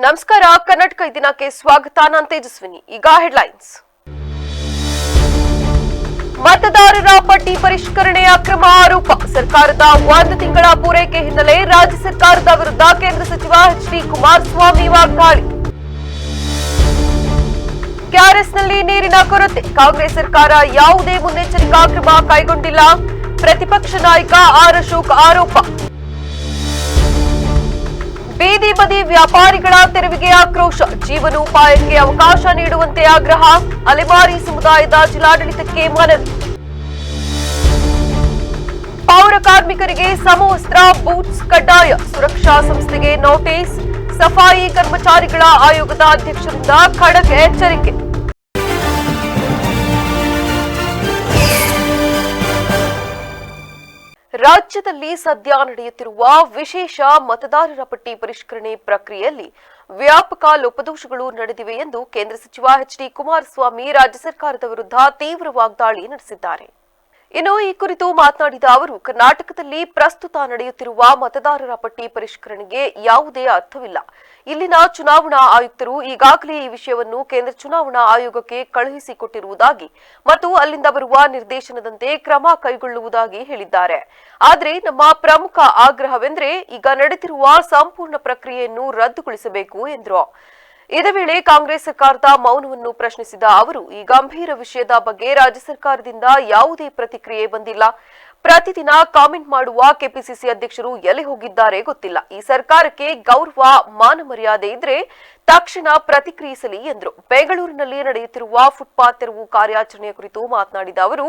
ನಮಸ್ಕಾರ. ಕರ್ನಾಟಕ ದಿನಕ್ಕೆ ಸ್ವಾಗತ. ನಾನು ತೇಜಸ್ವಿನಿ. ಈಗ ಹೆಡ್ಲೈನ್ಸ್. ಮತದಾರರ ಪಟ್ಟಿ ಪರಿಷ್ಕರಣೆ ಅಕ್ರಮ ಆರೋಪ. ಸರ್ಕಾರದ 1 ತಿಂಗಳ ಪೂರೈಕೆ ಹಿನ್ನೆಲೆ ರಾಜ್ಯ ಸರ್ಕಾರದ ವಿರುದ್ಧ ಕೇಂದ್ರ ಸಚಿವ ಎಚ್.ಡಿ. ಕುಮಾರಸ್ವಾಮಿ ವಾಗ್ದಾಳಿ. ಕೆಆರ್ಎಸ್ನಲ್ಲಿ ನೀರಿನ ಕೊರತೆ. ಕಾಂಗ್ರೆಸ್ ಸರ್ಕಾರ ಯಾವುದೇ ಮುನ್ನೆಚ್ಚರಿಕಾ ಕ್ರಮ ಕೈಗೊಂಡಿಲ್ಲ. ಪ್ರತಿಪಕ್ಷ ನಾಯಕ ಆರ್ ಅಶೋಕ್ ಆರೋಪ. ಬೀದಿ ಬದಿ ವ್ಯಾಪಾರಿಗಳ ತೆರವಿಗೆ ಆಕ್ರೋಶ. ಜೀವನೋಪಾಯಕ್ಕೆ ಅವಕಾಶ ನೀಡುವಂತೆ ಆಗ್ರಹ. ಅಲೆಮಾರಿ ಸಮುದಾಯದ ಜಿಲ್ಲಾಡಳಿತಕ್ಕೆ ಮನವಿ. ಪೌರ ಕಾರ್ಮಿಕರಿಗೆ ಸಮವಸ್ತ್ರ, ಬೂಟ್ಸ್ ಕಡ್ಡಾಯ. ಸುರಕ್ಷಾ ಸಂಸ್ಥೆಗೆ ನೋಟಿಸ್. ಸಫಾಯಿ ಕರ್ಮಚಾರಿಗಳ ಆಯೋಗದ ಅಧ್ಯಕ್ಷರಿಂದ ಖಡಕ್ ಎಚ್ಚರಿಕೆ. ರಾಜ್ಯದಲ್ಲಿ ಸದ್ಯ ನಡೆಯುತ್ತಿರುವ ವಿಶೇಷ ಮತದಾರರ ಪಟ್ಟಿ ಪರಿಷ್ಕರಣೆ ಪ್ರಕ್ರಿಯೆಯಲ್ಲಿ ವ್ಯಾಪಕ ಲೋಪದೋಷಗಳು ನಡೆದಿವೆ ಎಂದು ಕೇಂದ್ರ ಸಚಿವ ಎಚ್.ಡಿ. ಕುಮಾರಸ್ವಾಮಿ ರಾಜ್ಯ ಸರ್ಕಾರದ ವಿರುದ್ಧ ತೀವ್ರ ವಾಗ್ದಾಳಿ ನಡೆಸಿದ್ದಾರೆ. ಇನ್ನು ಈ ಕುರಿತು ಮಾತನಾಡಿದ ಅವರು, ಕರ್ನಾಟಕದಲ್ಲಿ ಪ್ರಸ್ತುತ ನಡೆಯುತ್ತಿರುವ ಮತದಾರರ ಪಟ್ಟಿ ಪರಿಷ್ಕರಣೆಗೆ ಯಾವುದೇ ಅರ್ಥವಿಲ್ಲ. ಇಲ್ಲಿನ ಚುನಾವಣಾ ಆಯುಕ್ತರು ಈಗಾಗಲೇ ಈ ವಿಷಯವನ್ನು ಕೇಂದ್ರ ಚುನಾವಣಾ ಆಯೋಗಕ್ಕೆ ಕಳುಹಿಸಿಕೊಟ್ಟಿರುವುದಾಗಿ ಮತ್ತು ಅಲ್ಲಿಂದ ಬರುವ ನಿರ್ದೇಶನದಂತೆ ಕ್ರಮ ಕೈಗೊಳ್ಳುವುದಾಗಿ ಹೇಳಿದ್ದಾರೆ. ಆದರೆ ನಮ್ಮ ಪ್ರಮುಖ ಆಗ್ರಹವೆಂದರೆ ಈಗ ನಡೆದಿರುವ ಸಂಪೂರ್ಣ ಪ್ರಕ್ರಿಯೆಯನ್ನು ರದ್ದುಗೊಳಿಸಬೇಕು ಎಂದರು. ಇದೇ ವೇಳೆ ಕಾಂಗ್ರೆಸ್ ಸರ್ಕಾರದ ಮೌನವನ್ನು ಪ್ರಶ್ನಿಸಿದ ಅವರು, ಈ ಗಂಭೀರ ವಿಷಯದ ಬಗ್ಗೆ ರಾಜ್ಯ ಸರ್ಕಾರದಿಂದ ಯಾವುದೇ ಪ್ರತಿಕ್ರಿಯೆ ಬಂದಿಲ್ಲ. ಪ್ರತಿದಿನ ಕಾಮೆಂಟ್ ಮಾಡುವ ಕೆಪಿಸಿಸಿ ಅಧ್ಯಕ್ಷರು ಎಲ್ಲಿ ಹೋಗಿದ್ದಾರೆ ಗೊತ್ತಿಲ್ಲ. ಈ ಸರ್ಕಾರಕ್ಕೆ ಗೌರವ, ಮಾನ ಮರ್ಯಾದೆ ಇದ್ರೆ ತಕ್ಷಣ ಪ್ರತಿಕ್ರಿಯಿಸಲಿ ಎಂದರು. ಬೆಂಗಳೂರಿನಲ್ಲಿ ನಡೆಯುತ್ತಿರುವ ಫುಟ್ಪಾತ್ ತೆರವು ಕಾರ್ಯಾಚರಣೆಯ ಕುರಿತು ಮಾತನಾಡಿದ ಅವರು,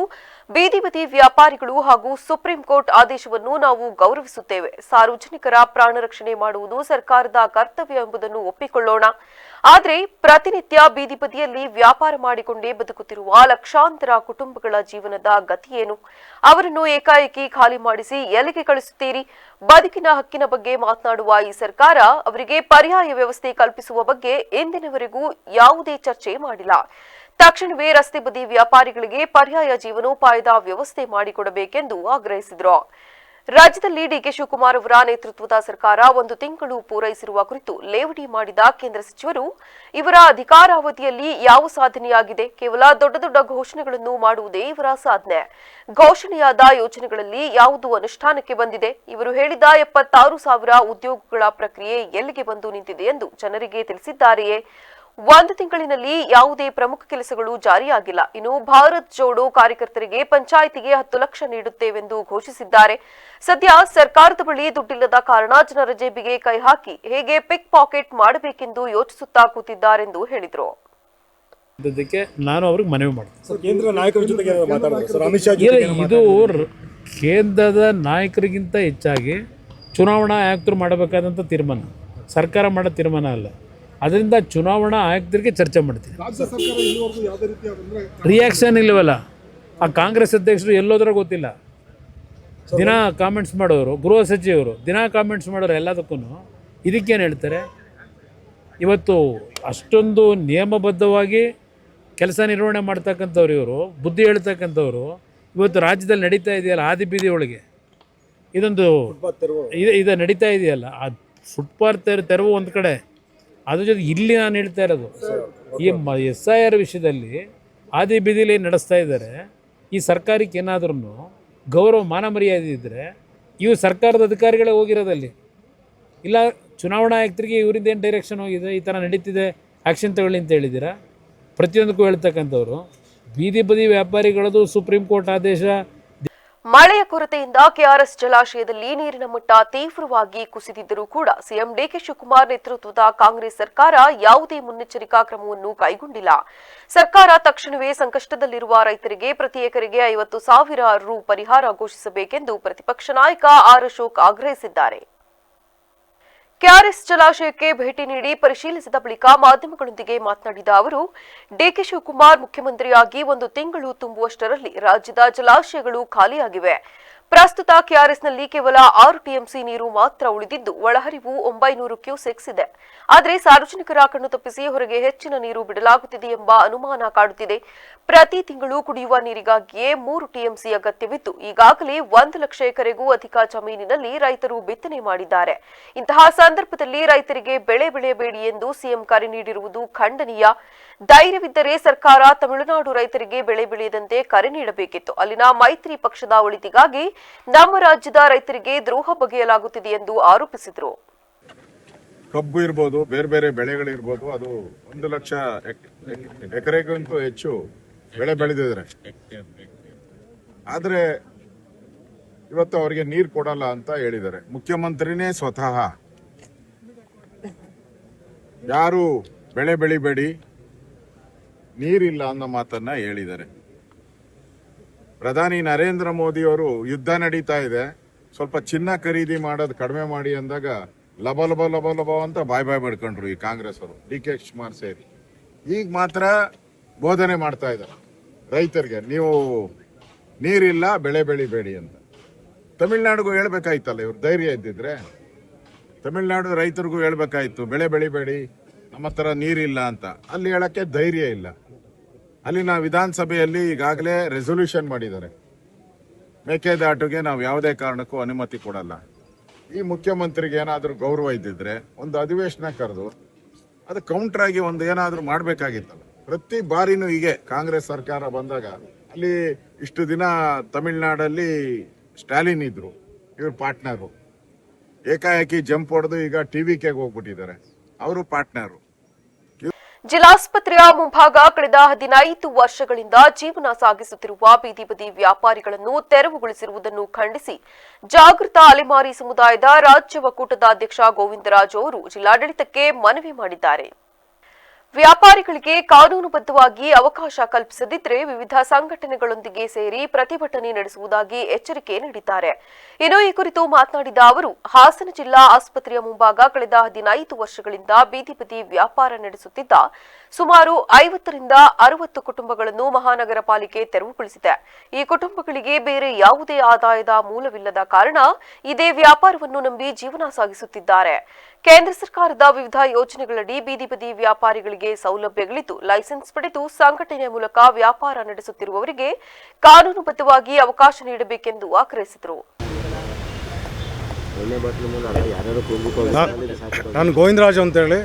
ಬೀದಿ ಬದಿ ವ್ಯಾಪಾರಿಗಳು ಹಾಗೂ ಸುಪ್ರೀಂ ಕೋರ್ಟ್ ಆದೇಶವನ್ನು ನಾವು ಗೌರವಿಸುತ್ತೇವೆ. ಸಾರ್ವಜನಿಕರ ಪ್ರಾಣ ರಕ್ಷಣೆ ಮಾಡುವುದು ಸರ್ಕಾರದ ಕರ್ತವ್ಯ ಎಂಬುದನ್ನು ಒಪ್ಪಿಕೊಳ್ಳೋಣ. ಆದರೆ ಪ್ರತಿನಿತ್ಯ ಬೀದಿ ಬದಿಯಲ್ಲಿ ವ್ಯಾಪಾರ ಮಾಡಿಕೊಂಡೇ ಬದುಕುತ್ತಿರುವ ಲಕ್ಷಾಂತರ ಕುಟುಂಬಗಳ ಜೀವನದ ಗತಿಯೇನು? ಅವರನ್ನು ಏಕಾಏಕಿ ಖಾಲಿ ಮಾಡಿಸಿ ಎಲ್ಲಿಗೆ ಕಳಿಸುತ್ತೀರಿ? ಬದುಕಿನ ಹಕ್ಕಿನ ಬಗ್ಗೆ ಮಾತನಾಡುವ ಈ ಸರ್ಕಾರ ಅವರಿಗೆ ಪರ್ಯಾಯ ವ್ಯವಸ್ಥೆ ಕಲ್ಪಿಸುವ ಬಗ್ಗೆ ಇಂದಿನವರೆಗೂ ಯಾವುದೇ ಚರ್ಚೆ ಮಾಡಿಲ್ಲ. ತಕ್ಷಣವೇ ರಸ್ತೆ ಬದಿ ವ್ಯಾಪಾರಿಗಳಿಗೆ ಪರ್ಯಾಯ ಜೀವನೋಪಾಯದ ವ್ಯವಸ್ಥೆ ಮಾಡಿಕೊಡಬೇಕೆಂದು ಆಗ್ರಹಿಸಿದರು. ರಾಜ್ಯದಲ್ಲಿ ಡಿಕೆ ಶಿವಕುಮಾರ್ ಅವರ ನೇತೃತ್ವದ ಸರ್ಕಾರ 1 ತಿಂಗಳು ಪೂರೈಸಿರುವ ಕುರಿತು ಲೇವಡಿ ಮಾಡಿದ ಕೇಂದ್ರ ಸಚಿವರು, ಇವರ ಅಧಿಕಾರಾವಧಿಯಲ್ಲಿ ಯಾವ ಸಾಧನೆಯಾಗಿದೆ? ಕೇವಲ ದೊಡ್ಡ ದೊಡ್ಡ ಘೋಷಣೆಗಳನ್ನು ಮಾಡುವುದೇ ಇವರ ಸಾಧನೆ. ಘೋಷಣೆಯಾದ ಯೋಜನೆಗಳಲ್ಲಿ ಯಾವುದು ಅನುಷ್ಠಾನಕ್ಕೆ ಬಂದಿದೆ? ಇವರು ಹೇಳಿದ 76,000 ಉದ್ಯೋಗಗಳ ಪ್ರಕ್ರಿಯೆ ಎಲ್ಲಿಗೆ ಬಂದು ನಿಂತಿದೆ ಎಂದು ಜನರಿಗೆ ತಿಳಿಸಿದ್ದಾರೆಯೇ? 1 ತಿಂಗಳಿನಲ್ಲಿ ಯಾವುದೇ ಪ್ರಮುಖ ಕೆಲಸಗಳು ಜಾರಿಯಾಗಿಲ್ಲ. ಇನ್ನು ಭಾರತ್ ಜೋಡೋ ಕಾರ್ಯಕರ್ತರಿಗೆ ಪಂಚಾಯಿತಿಗೆ 10 ಲಕ್ಷ ನೀಡುತ್ತೇವೆಂದು ಘೋಷಿಸಿದ್ದಾರೆ. ಸದ್ಯ ಸರ್ಕಾರದ ಬಳಿ ದುಡ್ಡಿಲ್ಲದ ಕಾರಣ ಜನರ ಜೇಬಿಗೆ ಕೈ ಹಾಕಿ ಹೇಗೆ ಪಿಕ್ ಪಾಕೆಟ್ ಮಾಡಬೇಕೆಂದು ಯೋಚಿಸುತ್ತಾ ಕೂತಿದ್ದಾರೆಂದು ಹೇಳಿದರು. ನಾನು ಅವ್ರಿಗೆ ಮನವಿ ಮಾಡ್ತೀನಿ. ಕೇಂದ್ರ ನಾಯಕರ ಜೊತೆಗೆ ಮಾತಾಡೋದು ಸರ್, ಅಮಿತ್ ಶಾ ಜೊತೆಗೆ ಇದು ಕೇಂದ್ರದ ನಾಯಕರಿಗಿಂತ ಹೆಚ್ಚಾಗಿ ಚುನಾವಣಾ ಆಯುಕ್ತರು ಮಾಡಬೇಕಾದಂಥ ತೀರ್ಮಾನ, ಸರ್ಕಾರ ಮಾಡೋ ತೀರ್ಮಾನ ಅಲ್ಲ. ಅದರಿಂದ ಚುನಾವಣಾ ಆಯುಕ್ತರಿಗೆ ಚರ್ಚೆ ಮಾಡ್ತೀನಿ. ರಿಯಾಕ್ಷನ್ ಇಲ್ಲವಲ್ಲ. ಆ ಕಾಂಗ್ರೆಸ್ ಅಧ್ಯಕ್ಷರು ಎಲ್ಲೋದ್ರೂ ಗೊತ್ತಿಲ್ಲ. ದಿನ ಕಾಮೆಂಟ್ಸ್ ಮಾಡೋರು, ಗೃಹ ಸಚಿವರು ದಿನ ಕಾಮೆಂಟ್ಸ್ ಮಾಡೋರು ಎಲ್ಲದಕ್ಕೂ. ಇದಕ್ಕೇನು ಹೇಳ್ತಾರೆ? ಇವತ್ತು ಅಷ್ಟೊಂದು ನಿಯಮಬದ್ಧವಾಗಿ ಕೆಲಸ ನಿರ್ವಹಣೆ ಮಾಡ್ತಕ್ಕಂಥವ್ರು, ಇವರು ಬುದ್ಧಿ ಹೇಳ್ತಕ್ಕಂಥವ್ರು ಇವತ್ತು ರಾಜ್ಯದಲ್ಲಿ ನಡೀತಾ ಇದೆಯಲ್ಲ ಆದಿ ಬೀದಿ ಒಳಗೆ ಇದೊಂದು ಇದು ನಡೀತಾ ಇದೆಯಲ್ಲ, ಆ ಫುಟ್ಪಾತ್ ತೆರವು ಒಂದು ಕಡೆ, ಅದ್ರ ಜೊತೆ ಇಲ್ಲಿ ನಾನು ಹೇಳ್ತಾ ಇರೋದು ಈ SIR ವಿಷಯದಲ್ಲಿ ಆದಿ ಬೀದಿಲಿ ನಡೆಸ್ತಾ ಇದ್ದಾರೆ. ಈ ಸರ್ಕಾರಕ್ಕೆ ಏನಾದ್ರೂ ಗೌರವ, ಮಾನ ಮರ್ಯಾದೆ ಇದ್ದರೆ ಇವು ಸರ್ಕಾರದ ಅಧಿಕಾರಿಗಳೇ ಹೋಗಿರೋದಲ್ಲಿ. ಇಲ್ಲ ಚುನಾವಣಾ ಆಯುಕ್ತರಿಗೆ ಇವರಿಂದ ಏನು ಡೈರೆಕ್ಷನ್ ಹೋಗಿದೆ, ಈ ಥರ ನಡೀತಿದೆ ಆ್ಯಕ್ಷನ್ ತಗೊಳ್ಳಿ ಅಂತ ಹೇಳಿದ್ದೀರಾ? ಪ್ರತಿಯೊಂದಕ್ಕೂ ಹೇಳ್ತಕ್ಕಂಥವ್ರು ಬೀದಿ ಬದಿ ವ್ಯಾಪಾರಿಗಳದು ಸುಪ್ರೀಂ ಕೋರ್ಟ್ ಆದೇಶ. ಮಳೆಯ ಕೊರತೆಯಿಂದ ಕೆಆರ್ಎಸ್ ಜಲಾಶಯದಲ್ಲಿ ನೀರಿನ ಮಟ್ಟ ತೀವ್ರವಾಗಿ ಕುಸಿದಿದ್ದರೂ ಕೂಡ ಸಿಎಂ ಡಿಕೆ ಶಿವಕುಮಾರ್ ನೇತೃತ್ವದ ಕಾಂಗ್ರೆಸ್ ಸರ್ಕಾರ ಯಾವುದೇ ಮುನ್ನೆಚ್ಚರಿಕಾ ಕ್ರಮವನ್ನು ಕೈಗೊಂಡಿಲ್ಲ. ಸರ್ಕಾರ ತಕ್ಷಣವೇ ಸಂಕಷ್ಟದಲ್ಲಿರುವ ರೈತರಿಗೆ ಪ್ರತಿ ಎಕರೆಗೆ 50,000 ರು ಪರಿಹಾರ ಘೋಷಿಸಬೇಕೆಂದು ಪ್ರತಿಪಕ್ಷ ನಾಯಕ ಆರ್ ಅಶೋಕ್ ಆಗ್ರಹಿಸಿದ್ದಾರೆ. ಕೆಆರ್ಎಸ್ ಜಲಾಶಯಕ್ಕೆ ಭೇಟಿ ನೀಡಿ ಪರಿಶೀಲಿಸಿದ ಬಳಿಕ ಮಾಧ್ಯಮಗಳೊಂದಿಗೆ ಮಾತನಾಡಿದ ಅವರು, ಡಿಕೆ ಶಿವಕುಮಾರ್ ಮುಖ್ಯಮಂತ್ರಿಯಾಗಿ 1 ತಿಂಗಳು ತುಂಬುವಷ್ಟರಲ್ಲಿ ರಾಜ್ಯದ ಜಲಾಶಯಗಳು ಖಾಲಿಯಾಗಿವೆ. ಪ್ರಸ್ತುತ ಕೆಆರ್ಎಸ್ನಲ್ಲಿ ಕೇವಲ 6 ಟಿಎಂಸಿ ನೀರು ಮಾತ್ರ ಉಳಿದಿದ್ದು ಒಳಹರಿವು 900 ಕ್ಯೂಸೆಕ್ಸ್ ಇದೆ. ಆದರೆ ಸಾರ್ವಜನಿಕರ ಕಣ್ಣು ತಪ್ಪಿಸಿ ಹೊರಗೆ ಹೆಚ್ಚಿನ ನೀರು ಬಿಡಲಾಗುತ್ತಿದೆ ಎಂಬ ಅನುಮಾನ ಕಾಡುತ್ತಿದೆ. ಪ್ರತಿ ತಿಂಗಳು ಕುಡಿಯುವ ನೀರಿಗಾಗಿಯೇ 3 ಟಿಎಂಸಿ ಅಗತ್ಯವಿದ್ದು ಈಗಾಗಲೇ 1 ಲಕ್ಷ ಎಕರೆಗೂ ಅಧಿಕ ಜಮೀನಿನಲ್ಲಿ ರೈತರು ಬಿತ್ತನೆ ಮಾಡಿದ್ದಾರೆ. ಇಂತಹ ಸಂದರ್ಭದಲ್ಲಿ ರೈತರಿಗೆ ಬೆಳೆ ಬೆಳೆಯಬೇಡಿ ಎಂದು ಸಿಎಂ ಕರೆ ನೀಡಿರುವುದು ಖಂಡನೀಯ. ಧೈರ್ಯವಿದ್ದರೆ ಸರ್ಕಾರ ತಮಿಳುನಾಡು ರೈತರಿಗೆ ಬೆಳೆ ಬೆಳೆಯದಂತೆ ಕರೆ ನೀಡಬೇಕಿತ್ತು. ಅಲ್ಲಿನ ಮೈತ್ರಿ ಪಕ್ಷದ ಒಳಿತಿಗಾಗಿ ನಮ್ಮ ರಾಜ್ಯದ ರೈತರಿಗೆ ದ್ರೋಹ ಬಗೆಯಲಾಗುತ್ತಿದೆ ಎಂದು ಆರೋಪಿಸಿದರು. ಕಬ್ಬು ಇರ್ಬೋದು, ಬೇರೆ ಬೇರೆ ಬೆಳೆಗಳಿರ್ಬೋದು, ಅದು 1 ಲಕ್ಷ ಎಕರೆಗಿಂತೂ ಹೆಚ್ಚು ಬೆಳೆ ಬೆಳೆದಿದ್ದಾರೆ. ಆದ್ರೆ ಇವತ್ತು ಅವರಿಗೆ ನೀರು ಕೊಡಲ್ಲ ಅಂತ ಹೇಳಿದ್ದಾರೆ. ಮುಖ್ಯಮಂತ್ರಿನೇ ಸ್ವತಃ ಯಾರು ಬೆಳೆ ಬೆಳಿಬೇಡಿ, ನೀರಿಲ್ಲ ಅನ್ನೋ ಮಾತನ್ನ ಹೇಳಿದ್ದಾರೆ. ಪ್ರಧಾನಿ ನರೇಂದ್ರ ಮೋದಿ ಅವರು ಯುದ್ಧ ನಡೀತಾ ಇದೆ, ಸ್ವಲ್ಪ ಚಿನ್ನ ಖರೀದಿ ಮಾಡೋದು ಕಡಿಮೆ ಮಾಡಿ ಅಂದಾಗ ಲಬ ಲಬ ಲಬ ಲಬ ಅಂತ ಬಾಯ್ ಮಾಡ್ಕೊಂಡ್ರು ಈ ಕಾಂಗ್ರೆಸ್ ಅವರು, ಡಿ.ಕೆ. ಶಿವಕುಮಾರ್ ಸೇರಿ. ಈಗ ಮಾತ್ರ ಬೋಧನೆ ಮಾಡ್ತಾ ಇದ್ದಾರೆ ರೈತರಿಗೆ, ನೀವು ನೀರಿಲ್ಲ ಬೆಳೆ ಬೆಳಿಬೇಡಿ ಅಂತ. ತಮಿಳ್ನಾಡಿಗೂ ಹೇಳ್ಬೇಕಾಯ್ತಲ್ಲ, ಇವ್ರು ಧೈರ್ಯ ಇದ್ದಿದ್ರೆ ತಮಿಳ್ನಾಡು ರೈತರಿಗೂ ಹೇಳ್ಬೇಕಾಯ್ತು, ಬೆಳೆ ಬೆಳಿಬೇಡಿ, ನಮ್ಮ ಹತ್ರ ನೀರಿಲ್ಲ ಅಂತ. ಅಲ್ಲಿ ಹೇಳಕ್ಕೆ ಧೈರ್ಯ ಇಲ್ಲ. ಅಲ್ಲಿನ ವಿಧಾನಸಭೆಯಲ್ಲಿ ಈಗಾಗಲೇ ರೆಸೊಲ್ಯೂಷನ್ ಮಾಡಿದ್ದಾರೆ, ಮೇಕೆದಾಟುಗೆ ನಾವು ಯಾವುದೇ ಕಾರಣಕ್ಕೂ ಅನುಮತಿ ಕೊಡಲ್ಲ. ಈ ಮುಖ್ಯಮಂತ್ರಿಗೆ ಏನಾದರೂ ಗೌರವ ಇದ್ದಿದ್ರೆ ಒಂದು ಅಧಿವೇಶನ ಕರೆದು ಅದು ಕೌಂಟರ್ ಆಗಿ ಒಂದು ಏನಾದರೂ ಮಾಡಬೇಕಾಗಿತ್ತಲ್ಲ. ಪ್ರತಿ ಬಾರಿನೂ ಹೀಗೆ ಕಾಂಗ್ರೆಸ್ ಸರ್ಕಾರ ಬಂದಾಗ ಅಲ್ಲಿ ಇಷ್ಟು ದಿನ ತಮಿಳ್ನಾಡಲ್ಲಿ ಸ್ಟಾಲಿನ್ ಇದ್ರು, ಇವ್ರು ಪಾರ್ಟ್ನರು. ಏಕಾಏಕಿ ಜಂಪ್ ಹೊಡೆದು ಈಗ ಟಿವಿಕೆ ಹೋಗ್ಬಿಟ್ಟಿದ್ದಾರೆ, ಅವರು ಪಾರ್ಟ್ನರು. ಜಿಲ್ಲಾಸ್ಪತ್ರೆಯ ಮುಂಭಾಗ ಕಳೆದ 15 ವರ್ಷಗಳಿಂದ ಜೀವನ ಸಾಗಿಸುತ್ತಿರುವ ಬೀದಿ ಬದಿ ವ್ಯಾಪಾರಿಗಳನ್ನು ತೆರವುಗೊಳಿಸಿರುವುದನ್ನು ಖಂಡಿಸಿ ಜಾಗೃತ ಅಲೆಮಾರಿ ಸಮುದಾಯದ ರಾಜ್ಯ ಒಕ್ಕೂಟದ ಅಧ್ಯಕ್ಷ ಗೋವಿಂದರಾಜು ಅವರು ಜಿಲ್ಲಾಡಳಿತಕ್ಕೆ ಮನವಿ ಮಾಡಿದ್ದಾರೆ. ವ್ಯಾಪಾರಿಗಳಿಗೆ ಕಾನೂನುಬದ್ಧವಾಗಿ ಅವಕಾಶ ಕಲ್ಪಿಸದಿದ್ದರೆ ವಿವಿಧ ಸಂಘಟನೆಗಳೊಂದಿಗೆ ಸೇರಿ ಪ್ರತಿಭಟನೆ ನಡೆಸುವುದಾಗಿ ಎಚ್ಚರಿಕೆ ನೀಡಿದ್ದಾರೆ. ಇನ್ನು ಈ ಕುರಿತು ಮಾತನಾಡಿದ ಅವರು, ಹಾಸನ ಜಿಲ್ಲಾ ಆಸ್ಪತ್ರೆಯ ಮುಂಭಾಗ ಕಳೆದ 15 ವರ್ಷಗಳಿಂದ ಬೀದಿ ಬದಿ ವ್ಯಾಪಾರ ನಡೆಸುತ್ತಿದ್ದ ಸುಮಾರು 50ರಿಂದ 60 ಕುಟುಂಬಗಳನ್ನು ಮಹಾನಗರ ಪಾಲಿಕೆ ತೆರವುಗೊಳಿಸಿದೆ. ಈ ಕುಟುಂಬಗಳಿಗೆ ಬೇರೆ ಯಾವುದೇ ಆದಾಯದ ಮೂಲವಿಲ್ಲದ ಕಾರಣ ಇದೇ ವ್ಯಾಪಾರವನ್ನು ನಂಬಿ ಜೀವನ ಸಾಗಿಸುತ್ತಿದ್ದಾರೆ. ಕೇಂದ್ರ ಸರ್ಕಾರದ ವಿವಿಧ ಯೋಜನೆಗಳಡಿ ಬೀದಿ ಬದಿ ವ್ಯಾಪಾರಿಗಳಿಗೆ ಸೌಲಭ್ಯಗಳಿದ್ದು ಲೈಸೆನ್ಸ್ ಪಡೆದು ಸಂಘಟನೆಯ ಮೂಲಕ ವ್ಯಾಪಾರ ನಡೆಸುತ್ತಿರುವವರಿಗೆ ಕಾನೂನುಬದ್ಧವಾಗಿ ಅವಕಾಶ ನೀಡಬೇಕೆಂದು ಆಗ್ರಹಿಸಿದರು. ನಾನು ಗೋವಿಂದರಾಜು ಅಂತೇಳಿ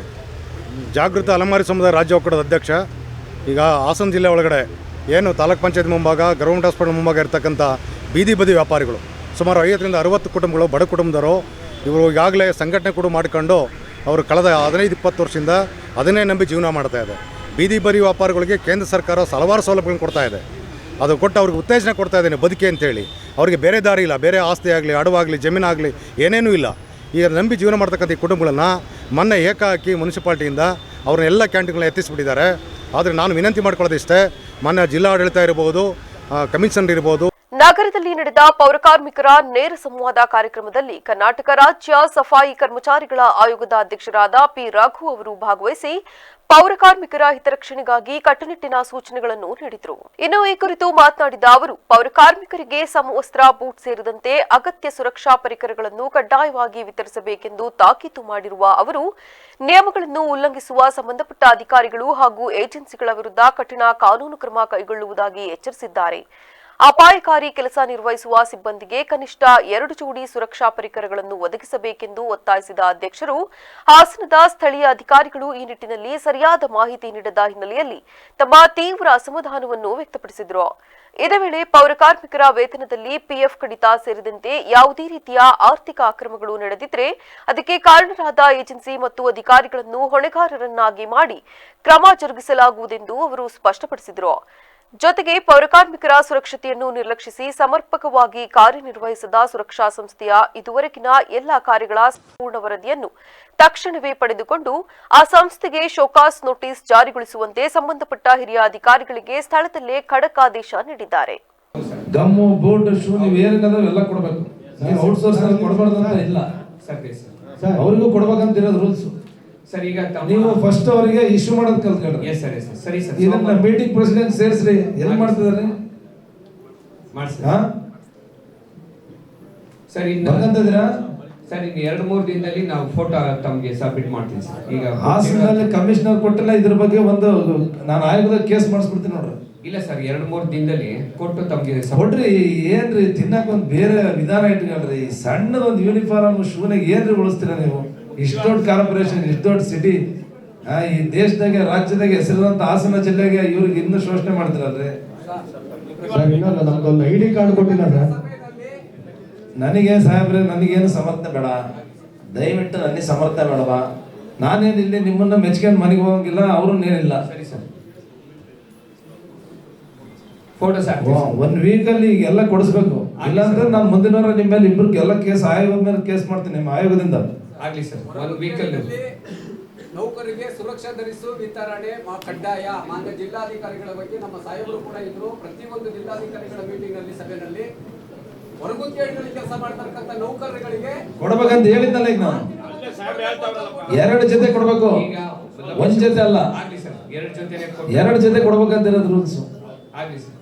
ಜಾಗೃತ ಅಲೆಮಾರಿ ಸಮುದಾಯ ರಾಜ್ಯ ಒಕ್ಕೂಟದ ಅಧ್ಯಕ್ಷ. ಈಗ ಹಾಸನ ಜಿಲ್ಲೆ ಒಳಗಡೆ ಏನು ತಾಲೂಕ್ ಪಂಚಾಯತ್ ಮುಂಭಾಗ, ಗೌರ್ಮೆಂಟ್ ಹಾಸ್ಪಿಟಲ್ ಮುಂಭಾಗ ಇರ್ತಕ್ಕಂಥ ಬೀದಿ ಬದಿ ವ್ಯಾಪಾರಿಗಳು ಸುಮಾರು 50ರಿಂದ 60 ಕುಟುಂಬಗಳು, ಬಡ ಕುಟುಂಬದವರು, ಇವರು ಈಗಾಗಲೇ ಸಂಘಟನೆ ಕೂಡ ಮಾಡಿಕೊಂಡು ಅವರು ಕಳೆದ 15-20 ವರ್ಷದಿಂದ ಅದನ್ನೇ ನಂಬಿ ಜೀವನ ಮಾಡ್ತಾ ಇದೆ. ಬೀದಿ ಬದಿ ವ್ಯಾಪಾರಿಗಳಿಗೆ ಕೇಂದ್ರ ಸರ್ಕಾರ ಹಲವಾರು ಸೌಲಭ್ಯಗಳನ್ನು ಕೊಡ್ತಾ ಇದೆ. ಅದು ಕೊಟ್ಟು ಅವ್ರಿಗೆ ಉತ್ತೇಜನ ಕೊಡ್ತಾ ಇದ್ದೇನೆ ಬದುಕಿ ಅಂತೇಳಿ. ಅವರಿಗೆ ಬೇರೆ ದಾರಿ ಇಲ್ಲ, ಬೇರೆ ಆಸ್ತಿ ಆಗಲಿ, ಅಡವಾಗಲಿ, ಜಮೀನಾಗಲಿ ಏನೇನೂ ಇಲ್ಲ. ಈಗ ನಂಬಿ ಜೀವನ ಮಾಡ್ತಕ್ಕಂಥ ಈ ಕುಟುಂಬಗಳನ್ನು ಮೊನ್ನೆ ಏಕಾಏಕಿ ಮುನ್ಸಿಪಾಲ್ಟಿಯಿಂದ ಅವ್ರನ್ನ ಎಲ್ಲ ಕ್ಯಾಂಟೀನ್ಗಳನ್ನ ಎತ್ತಿಸ್ಬಿಟ್ಟಿದ್ದಾರೆ. ಆದರೆ ನಾನು ವಿನಂತಿ ಮಾಡ್ಕೊಳ್ಳೋದಿಷ್ಟೇ, ಮೊನ್ನೆ ಜಿಲ್ಲಾಡಳಿತ ಇರ್ಬೋದು, ಕಮಿಷನರ್ ಇರ್ಬೋದು. ನಗರದಲ್ಲಿ ನಡೆದ ಪೌರಕಾರ್ಮಿಕರ ನೇರ ಸಂವಾದ ಕಾರ್ಯಕ್ರಮದಲ್ಲಿ ಕರ್ನಾಟಕ ರಾಜ್ಯ ಸಫಾಯಿ ಕರ್ಮಚಾರಿಗಳ ಆಯೋಗದ ಅಧ್ಯಕ್ಷರಾದ ಪಿ ರಘು ಅವರು ಭಾಗವಹಿಸಿ ಪೌರಕಾರ್ಮಿಕರ ಹಿತರಕ್ಷಣೆಗಾಗಿ ಕಟ್ಟುನಿಟ್ಟಿನ ಸೂಚನೆಗಳನ್ನು ನೀಡಿದರು. ಇನ್ನು ಈ ಕುರಿತು ಮಾತನಾಡಿದ ಅವರು, ಪೌರಕಾರ್ಮಿಕರಿಗೆ ಸಮವಸ್ತ್ರ, ಬೂಟ್ ಸೇರಿದಂತೆ ಅಗತ್ಯ ಸುರಕ್ಷಾ ಪರಿಕರಗಳನ್ನು ಕಡ್ಡಾಯವಾಗಿ ವಿತರಿಸಬೇಕೆಂದು ತಾಕೀತು ಮಾಡಿರುವ ಅವರು, ನಿಯಮಗಳನ್ನು ಉಲ್ಲಂಘಿಸುವ ಸಂಬಂಧಪಟ್ಟ ಅಧಿಕಾರಿಗಳು ಹಾಗೂ ಏಜೆನ್ಸಿಗಳ ವಿರುದ್ಧ ಕಠಿಣ ಕಾನೂನು ಕ್ರಮ ಕೈಗೊಳ್ಳುವುದಾಗಿ ಎಚ್ಚರಿಸಿದ್ದಾರೆ. ಅಪಾಯಕಾರಿ ಕೆಲಸ ನಿರ್ವಹಿಸುವ ಸಿಬ್ಬಂದಿಗೆ ಕನಿಷ್ಠ 2 ಜೋಡಿ ಸುರಕ್ಷಾ ಪರಿಕರಗಳನ್ನು ಒದಗಿಸಬೇಕೆಂದು ಒತ್ತಾಯಿಸಿದ ಅಧ್ಯಕ್ಷರು, ಹಾಸನದ ಸ್ಥಳೀಯ ಅಧಿಕಾರಿಗಳು ಈ ನಿಟ್ಟಿನಲ್ಲಿ ಸರಿಯಾದ ಮಾಹಿತಿ ನೀಡದ ಹಿನ್ನೆಲೆಯಲ್ಲಿ ತಮ್ಮ ತೀವ್ರ ಅಸಮಾಧಾನವನ್ನು ವ್ಯಕ್ತಪಡಿಸಿದರು. ಇದೇ ವೇಳೆ ಪೌರಕಾರ್ಮಿಕರ ವೇತನದಲ್ಲಿ ಪಿಎಫ್ ಕಡಿತ ಸೇರಿದಂತೆ ಯಾವುದೇ ರೀತಿಯ ಆರ್ಥಿಕ ಅಕ್ರಮಗಳು ನಡೆದಿದ್ದರೆ ಅದಕ್ಕೆ ಕಾರಣರಾದ ಏಜೆನ್ಸಿ ಮತ್ತು ಅಧಿಕಾರಿಗಳನ್ನು ಹೊಣೆಗಾರರನ್ನಾಗಿ ಮಾಡಿ ಕ್ರಮ ಜರುಗಿಸಲಾಗುವುದೆಂದು ಅವರು ಸ್ಪಷ್ಟಪಡಿಸಿದರು. ಜೊತೆಗೆ ಪೌರಕಾರ್ಮಿಕರ ಸುರಕ್ಷತೆಯನ್ನು ನಿರ್ಲಕ್ಷಿಸಿ ಸಮರ್ಪಕವಾಗಿ ಕಾರ್ಯನಿರ್ವಹಿಸದ ಸುರಕ್ಷಾ ಸಂಸ್ಥೆಯ ಇದುವರೆಗಿನ ಎಲ್ಲಾ ಕಾರ್ಯಗಳ ಸಂಪೂರ್ಣ ವರದಿಯನ್ನು ತಕ್ಷಣವೇ ಪಡೆದುಕೊಂಡು ಆ ಸಂಸ್ಥೆಗೆ ಶೋಕಾಸ್ ನೋಟಿಸ್ ಜಾರಿಗೊಳಿಸುವಂತೆ ಸಂಬಂಧಪಟ್ಟ ಹಿರಿಯ ಅಧಿಕಾರಿಗಳಿಗೆ ಸ್ಥಳದಲ್ಲೇ ಖಡಕ್ ಆದೇಶ ನೀಡಿದ್ದಾರೆ. ಗಮ್ಮು, ಬೋರ್ಡ್, ಶೂ ನೀವು ಏನೇನದಾವ ಎಲ್ಲ ಕೊಡಬೇಕು. ನೀವು ಔಟ್ಸೋರ್ಸ್ ಕೊಡಬಾರ್ದು ಅಂತ ಇಲ್ಲ, ಅವರಿಗೂ ಕೊಡ್ಬೇಕಂತ ಇರೋದು ರೂಲ್ಸ್. ಸರ್, ಈಗ ನೀವು ಫಸ್ಟ್ ಅವರಿಗೆ ಇಶ್ಯೂ ಮಾಡೋದು ಕಲ್ತ್ಕೊಂಡ್ರಿ. ಸರಿ ಸರ್, ಇದನ್ನ ಮೀಟಿಂಗ್ ಪ್ರೆಸಿಡೆಂಟ್ ಸೇರಿಸ್ರಿ. ಎಲ್ಲಿ ಮಾಡ್ತಿದಾರೆ? ಸರ್ ಇನ್ನು ಬಂದಂತಿದ್ದೀರಾ? ಸರ್ ಇನ್ನು 2-3 ದಿನದಲ್ಲಿ ನಾವು ಫೋಟೋ ತಮಗೆ ಸಬ್ಮಿಟ್ ಮಾಡ್ತೀನಿ ಸರ್. ಈಗ ಹಾಸನಲ್ಲಿ ಕಮಿಷನರ್ ಕೊಟ್ಟಿಲ್ಲ, ಇದ್ರ ಬಗ್ಗೆ ಒಂದು ನಾನು ಆಯೋಗದ ಕೇಸ್ ಮಾಡಿಸ್ಬಿಡ್ತೀನಿ ನೋಡ್ರಿ. ಇಲ್ಲ ಸರ್ 2-3 ದಿನದಲ್ಲಿ ಕೊಟ್ಟು ತಮಗೆ ಕೊಡ್ರಿ. ಏನ್ರಿ ತಿನ್ನಕ್ ಒಂದು ಬೇರೆ ವಿಧಾನ ಇಟ್ಕೊಳ್ರಿ. ಈ ಸಣ್ಣದೊಂದು ಯೂನಿಫಾರ್ಮ್ ಶೂನಾಗ ಏನ್ರಿ ಉಳಿಸ್ತೀರ ನೀವು? ಇಷ್ಟು ದೊಡ್ಡ ಕಾರ್ಪೊರೇಷನ್, ಇಷ್ಟು ದೊಡ್ಡ ಸಿಟಿ, ಈ ದೇಶದಾಗೆ ರಾಜ್ಯದಾಗೆ ಹೆಸರಿದಂತ ಹಾಸನ ಜಿಲ್ಲೆಗೆ ಇವ್ರಿಗೆ ಇನ್ನೂ ಶೋಷಣೆ ಮಾಡ್ತಿರಲ್ರಿ. ನಮ್ಗೊಂದು ID ಕಾರ್ಡ್ ಕೊಟ್ಟಿಲ್ಲ ಸರ್. ನನಗೆ ಸಾಹೇಬ್ರೆ, ನನಗೇನು ಸಮರ್ಥನೆ ಬೇಡ, ದಯವಿಟ್ಟು ನನಗೆ ಸಮರ್ಥನೆ ಬೇಡವಾ. ನಾನೇನಿಲ್ಲ ನಿಮ್ಮನ್ನ ಮೆಚ್ಕೊಂಡು ಮನೆಗೆ ಹೋಗಂಗಿಲ್ಲ, ಅವ್ರನ್ನೇನಿಲ್ಲ. ಸರಿ ಸರ್, ಫೋಟೋ ಸರ್ 1 ವೀಕಲ್ಲಿ ಈಗ ಎಲ್ಲ ಕೊಡಿಸ್ಬೇಕು. ಇಲ್ಲಾಂದ್ರೆ ನಾನು ಮುಂದಿನ ವಾರ ನಿಮ್ಮ ಮೇಲೆ ಇಬ್ಬರು ಎಲ್ಲ ಕೇಸ್, ಆಯೋಗದ ಮೇಲೆ ಕೇಸ್ ಮಾಡ್ತೀನಿ ನಿಮ್ಮ ಆಯೋಗದಿಂದ. ಆಗ್ಲಿ ಸರ್. 1 ವೀಕಲ್ಲಿ ನೌಕರಿಗೆ ಸುರಕ್ಷಾ ಧರಿಸು ವಿತರಣೆ ಕಡ್ಡಾಯ. ಮಾನ್ಯ ಜಿಲ್ಲಾಧಿಕಾರಿಗಳ ಬಗ್ಗೆ ನಮ್ಮ ಸಾಹೇಬರು ಕೂಡ ಇದ್ರು. ಪ್ರತಿಯೊಂದು ಜಿಲ್ಲಾಧಿಕಾರಿಗಳ ಮೀಟಿಂಗ್ ನಲ್ಲಿ, ಸಭೆಯಲ್ಲಿ ಹೊರಗುತ್ತಿಗೆಗಳಲ್ಲಿ ಕೆಲಸ ಮಾಡ್ತಕ್ಕಂಥ ನೌಕರರಿಗೆ ಕೊಡ್ಬೇಕಂತ ಹೇಳಿದ್ನಲ್ಲ ಈಗ ನಾನು. 2 ಜೊತೆ ಕೊಡ್ಬೇಕು, ಈಗ 1 ಜೊತೆ ಅಲ್ಲ. ಆಗ್ಲಿ ಸರ್, 2 ಜೊತೆನೆ 2 ಜೊತೆ ಕೊಡ್ಬೇಕಂತ ಇರೋದು ರೂಲ್ಸ್. ಆಗ್ಲಿ ಸರ್.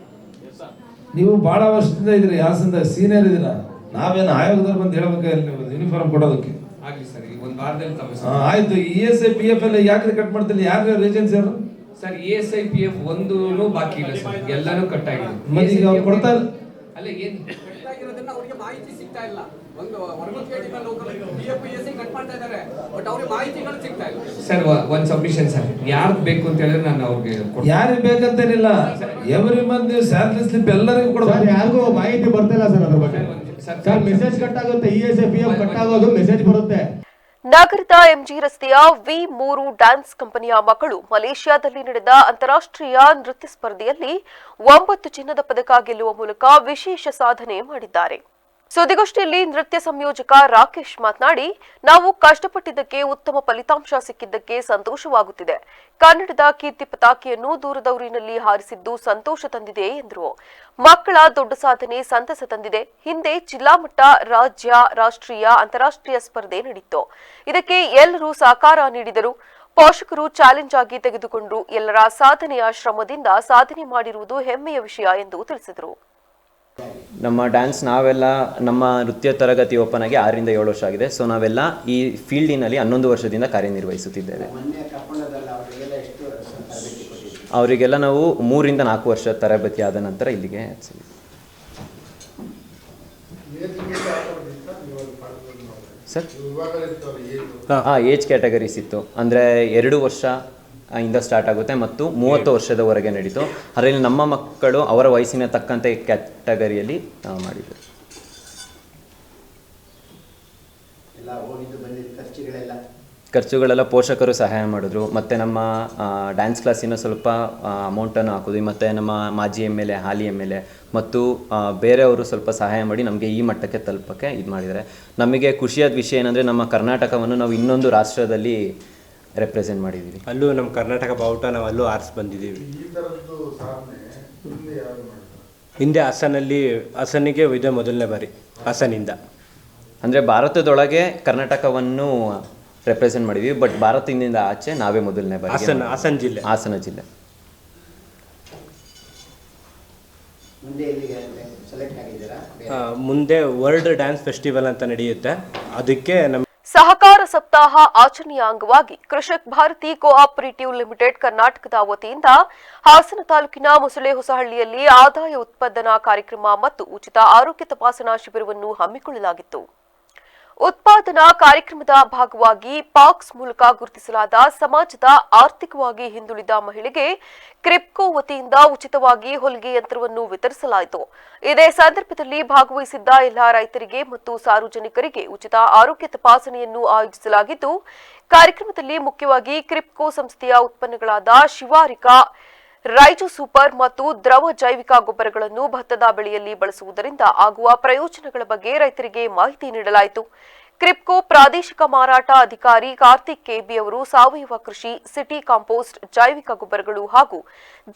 ನೀವು ಬಹಳ ವರ್ಷದಿಂದ ಇದ್ರಿ, ಹಾಸನದಾಗ ಸೀನಿಯರ್ ಇದೀರ. ನಾವೇನು ಆಯೋಗದವ್ರು ಬಂದು ಹೇಳ್ಬೇಕಾಗಿಲ್ಲ ನೀವು ಯೂನಿಫಾರ್ಮ್ ಕೊಡೋದಕ್ಕೆ. ಆಗ್ಲಿ ಸರ್, ಈಗ 1 ವಾರದಲ್ಲಿ ತಮ್ಮ ಆಯ್ತು. ESI PF ಎಲ್ಲ ಯಾಕೆ ಕಟ್ ಮಾಡ್ತಿಲ್ಲ? ಯಾರು ಏಜೆನ್ಸಿ ಅವರು? ಸರ್ ESI PF ಒಂದೂ ಬಾಕಿ ಇಲ್ಲ ಸರ್, ಎಲ್ಲಾನು ಕಟ್ ಆಗಿದೆ. ಮತ್ತೆ ಈಗ ಅವ್ರು ಕೊಡ್ತಾ ಅಲ್ಲ ಏನ್ ಕಟ್ಟಾಗಿರೋದನ್ನ ಅವರಿಗೆ ಮಾಹಿತಿ ಸಿಗ್ತಾ ಇಲ್ಲ. ಒಂದು ಹೊರಗುತ್ತಿಗೆ ನೌಕರರಿಗೆ PF ESI ಕಟ್ ಮಾಡ್ತಾ ಇದ್ದಾರೆ, ಬಟ್ ಅವ್ರಿಗೆ ಮಾಹಿತಿಗಳು ಸಿಗ್ತಾ ಇಲ್ಲ. ಸರ್ ಒಂದು ಸಬ್ಮಿಷನ್ ಸರ್, ಯಾರ್ದು ಬೇಕು ಅಂತ ಹೇಳಿದ್ರೆ ನಾನು ಅವ್ರಿಗೆ ಯಾರಿಗೆ ಬೇಕಂತೇನಿಲ್ಲ. ಎವ್ರಿ ಮಂತ್ ಸ್ಯಾಲರಿ ಸ್ಲಿಪ್ ಎಲ್ಲರಿಗೂ ಕೊಡ್ಬೇಕು. ಯಾರಿಗೂ ಮಾಹಿತಿ ಬರ್ತಿಲ್ಲ ಸರ್ ಅದ್ರ ಬಗ್ಗೆ. ಸರ್ ಮೆಸೇಜ್ ಕಟ್ ಆಗುತ್ತೆ, ESI PF ಕಟ್ ಆಗೋದು ಮೆಸೇಜ್ ಬರುತ್ತೆ. ನಗರದ MG ರಸ್ತೆಯ V3 ಡ್ಯಾನ್ಸ್ ಕಂಪನಿಯ ಮಕ್ಕಳು ಮಲೇಷ್ಯಾದಲ್ಲಿ ನಡೆದ ಅಂತಾರಾಷ್ಟ್ರೀಯ ನೃತ್ಯ ಸ್ಪರ್ಧೆಯಲ್ಲಿ 9 ಚಿನ್ನದ ಪದಕ ಗೆಲ್ಲುವ ಮೂಲಕ ವಿಶೇಷ ಸಾಧನೆ ಮಾಡಿದ್ದಾರೆ. ಸುದ್ದಿಗೋಷ್ಠಿಯಲ್ಲಿ ನೃತ್ಯ ಸಂಯೋಜಕ ರಾಕೇಶ್ ಮಾತನಾಡಿ, ನಾವು ಕಷ್ಟಪಟ್ಟಿದ್ದಕ್ಕೆ ಉತ್ತಮ ಫಲಿತಾಂಶ ಸಿಕ್ಕಿದ್ದಕ್ಕೆ ಸಂತೋಷವಾಗುತ್ತಿದೆ. ಕನ್ನಡದ ಕೀರ್ತಿ ಪತಾಕೆಯನ್ನು ದೂರದೂರಿನಲ್ಲಿ ಹಾರಿಸಿದ್ದು ಸಂತೋಷ ತಂದಿದೆ ಎಂದರು. ಮಕ್ಕಳ ದೊಡ್ಡ ಸಾಧನೆ ಸಂತಸ ತಂದಿದೆ. ಹಿಂದೆ ಜಿಲ್ಲಾ ಮಟ್ಟ, ರಾಜ್ಯ, ರಾಷ್ಟ್ರೀಯ, ಅಂತಾರಾಷ್ಟ್ರೀಯ ಸ್ಪರ್ಧೆ ನಡೆಯಿತು. ಇದಕ್ಕೆ ಎಲ್ಲರೂ ಸಹಕಾರ ನೀಡಿದರು. ಪೋಷಕರು ಚಾಲೆಂಜ್ ಆಗಿ ತೆಗೆದುಕೊಂಡರು. ಎಲ್ಲರ ಸಾಧನೆಯ ಶ್ರಮದಿಂದ ಸಾಧನೆ ಮಾಡಿರುವುದು ಹೆಮ್ಮೆಯ ವಿಷಯ ಎಂದು ತಿಳಿಸಿದರು. ನಮ್ಮ ಡ್ಯಾನ್ಸ್ ನಾವೆಲ್ಲ ನಮ್ಮ ನೃತ್ಯ ತರಗತಿ ಓಪನ್ ಆಗಿ 6ರಿಂದ 7 ವರ್ಷ ಆಗಿದೆ. ಸೊ ನಾವೆಲ್ಲ ಈ ಫೀಲ್ಡಿನಲ್ಲಿ 11 ವರ್ಷದಿಂದ ಕಾರ್ಯನಿರ್ವಹಿಸುತ್ತಿದ್ದೇವೆ. ಅವರಿಗೆಲ್ಲ ನಾವು 3ರಿಂದ 4 ವರ್ಷ ತರಬೇತಿ ಆದ ನಂತರ ಇಲ್ಲಿಗೆ ಸರ್ ಏಜ್ ಕ್ಯಾಟಗರೀಸ್ ಇತ್ತು. ಅಂದರೆ 2 ವರ್ಷ ಇಂದ ಸ್ಟಾರ್ಟ್ ಆಗುತ್ತೆ ಮತ್ತು 30 ವರ್ಷದವರೆಗೆ ನಡೀತು. ಅದರಲ್ಲಿ ನಮ್ಮ ಮಕ್ಕಳು ಅವರ ವಯಸ್ಸಿನ ತಕ್ಕಂತೆ ಕ್ಯಾಟಗರಿಯಲ್ಲಿ ಮಾಡಿದರು. ಖರ್ಚುಗಳೆಲ್ಲ ಪೋಷಕರು ಸಹಾಯ ಮಾಡಿದ್ರು. ಮತ್ತು ನಮ್ಮ ಡ್ಯಾನ್ಸ್ ಕ್ಲಾಸಿನ ಸ್ವಲ್ಪ ಅಮೌಂಟನ್ನು ಹಾಕೋದು. ಮತ್ತು ನಮ್ಮ ಮಾಜಿ MLA, ಹಾಲಿ MLA ಮತ್ತು ಬೇರೆಯವರು ಸ್ವಲ್ಪ ಸಹಾಯ ಮಾಡಿ ನಮಗೆ ಈ ಮಟ್ಟಕ್ಕೆ ತಲುಪಕ್ಕೆ ಇದು ಮಾಡಿದ್ದಾರೆ. ನಮಗೆ ಖುಷಿಯಾದ ವಿಷಯ ಏನಂದರೆ ನಮ್ಮ ಕರ್ನಾಟಕವನ್ನು ನಾವು ಇನ್ನೊಂದು ರಾಷ್ಟ್ರದಲ್ಲಿ ರೆಪ್ರೆಸೆಂಟ್ ಮಾಡಿದ್ದೀವಿ. ಅಲ್ಲೂ ನಮ್ಮ ಕರ್ನಾಟಕ ಬಾವುಟ ನಾವು ಅಲ್ಲೂ ಆರಿಸಿ ಬಂದಿದ್ದೀವಿ. ಹಿಂದೆ ಹಾಸನಿಗೆ ಇದೆ ಮೊದಲನೇ ಬಾರಿ ಹಾಸನಿಂದ. ಅಂದರೆ ಭಾರತದೊಳಗೆ ಕರ್ನಾಟಕವನ್ನು ರೆಪ್ರೆಸೆಂಟ್ ಮಾಡಿದ್ದೀವಿ, ಬಟ್ ಭಾರತದಿಂದ ಆಚೆ ನಾವೇ ಮೊದಲನೇ ಬಾರಿ ಹಾಸನ ಜಿಲ್ಲೆ. ಮುಂದೆ ವರ್ಲ್ಡ್ ಡ್ಯಾನ್ಸ್ ಫೆಸ್ಟಿವಲ್ ಅಂತ ನಡೆಯುತ್ತೆ. ಅದಕ್ಕೆ ನಮ್ಮ ಸಹಕಾರ ಸಪ್ತಾಹ ಆಚರಣೆಯ ಅಂಗವಾಗಿ ಕೃಷಕ್ ಭಾರತಿ ಕೋಆಪರೇಟಿವ್ ಲಿಮಿಟೆಡ್ ಕರ್ನಾಟಕದ ವತಿಯಿಂದ ಹಾಸನ ತಾಲೂಕಿನ ಮೊಸಳೆ ಹೊಸಹಳ್ಳಿಯಲ್ಲಿ ಆದಾಯ ಉತ್ಪಾದನಾ ಕಾರ್ಯಕ್ರಮ ಮತ್ತು ಉಚಿತ ಆರೋಗ್ಯ ತಪಾಸಣಾ ಶಿಬಿರವನ್ನು ಹಮ್ಮಿಕೊಳ್ಳಲಾಗಿತ್ತು. ಉತ್ಪಾದನಾ ಕಾರ್ಯಕ್ರಮದ ಭಾಗವಾಗಿ ಪಾಕ್ಸ್ ಮೂಲಕ ಗುರುತಿಸಲಾದ ಸಮಾಜದ ಆರ್ಥಿಕವಾಗಿ ಹಿಂದುಳಿದ ಮಹಿಳೆಗೆ ಕ್ರಿಪ್ಕೋ ವತಿಯಿಂದ ಉಚಿತವಾಗಿ ಹೊಲಿಗೆ ಯಂತ್ರವನ್ನು ವಿತರಿಸಲಾಯಿತು. ಇದೇ ಸಂದರ್ಭದಲ್ಲಿ ಭಾಗವಹಿಸಿದ್ದ ಎಲ್ಲ ರೈತರಿಗೆ ಮತ್ತು ಸಾರ್ವಜನಿಕರಿಗೆ ಉಚಿತ ಆರೋಗ್ಯ ತಪಾಸಣೆಯನ್ನು ಆಯೋಜಿಸಲಾಗಿದ್ದು, ಕಾರ್ಯಕ್ರಮದಲ್ಲಿ ಮುಖ್ಯವಾಗಿ ಕ್ರಿಪ್ಕೋ ಸಂಸ್ಥೆಯ ಉತ್ಪನ್ನಗಳಾದ ಶಿವಾರಿಕಾ, ರೈಜು ಸೂಪರ್ ಮತ್ತು ದ್ರವ ಜೈವಿಕ ಗೊಬ್ಬರಗಳನ್ನು ಭತ್ತದ ಬೆಳೆಯಲ್ಲಿ ಬಳಸುವುದರಿಂದ ಆಗುವ ಪ್ರಯೋಜನಗಳ ಬಗ್ಗೆ ರೈತರಿಗೆ ಮಾಹಿತಿ ನೀಡಲಾಯಿತು. ಕ್ರಿಪ್ಕೋ ಪ್ರಾದೇಶಿಕ ಮಾರಾಟ ಅಧಿಕಾರಿ ಕಾರ್ತಿಕ್ ಕೆಬಿ ಅವರು ಸಾವಯವ ಕೃಷಿ, ಸಿಟಿ ಕಾಂಪೋಸ್ಟ್, ಜೈವಿಕ ಗೊಬ್ಬರಗಳು ಹಾಗೂ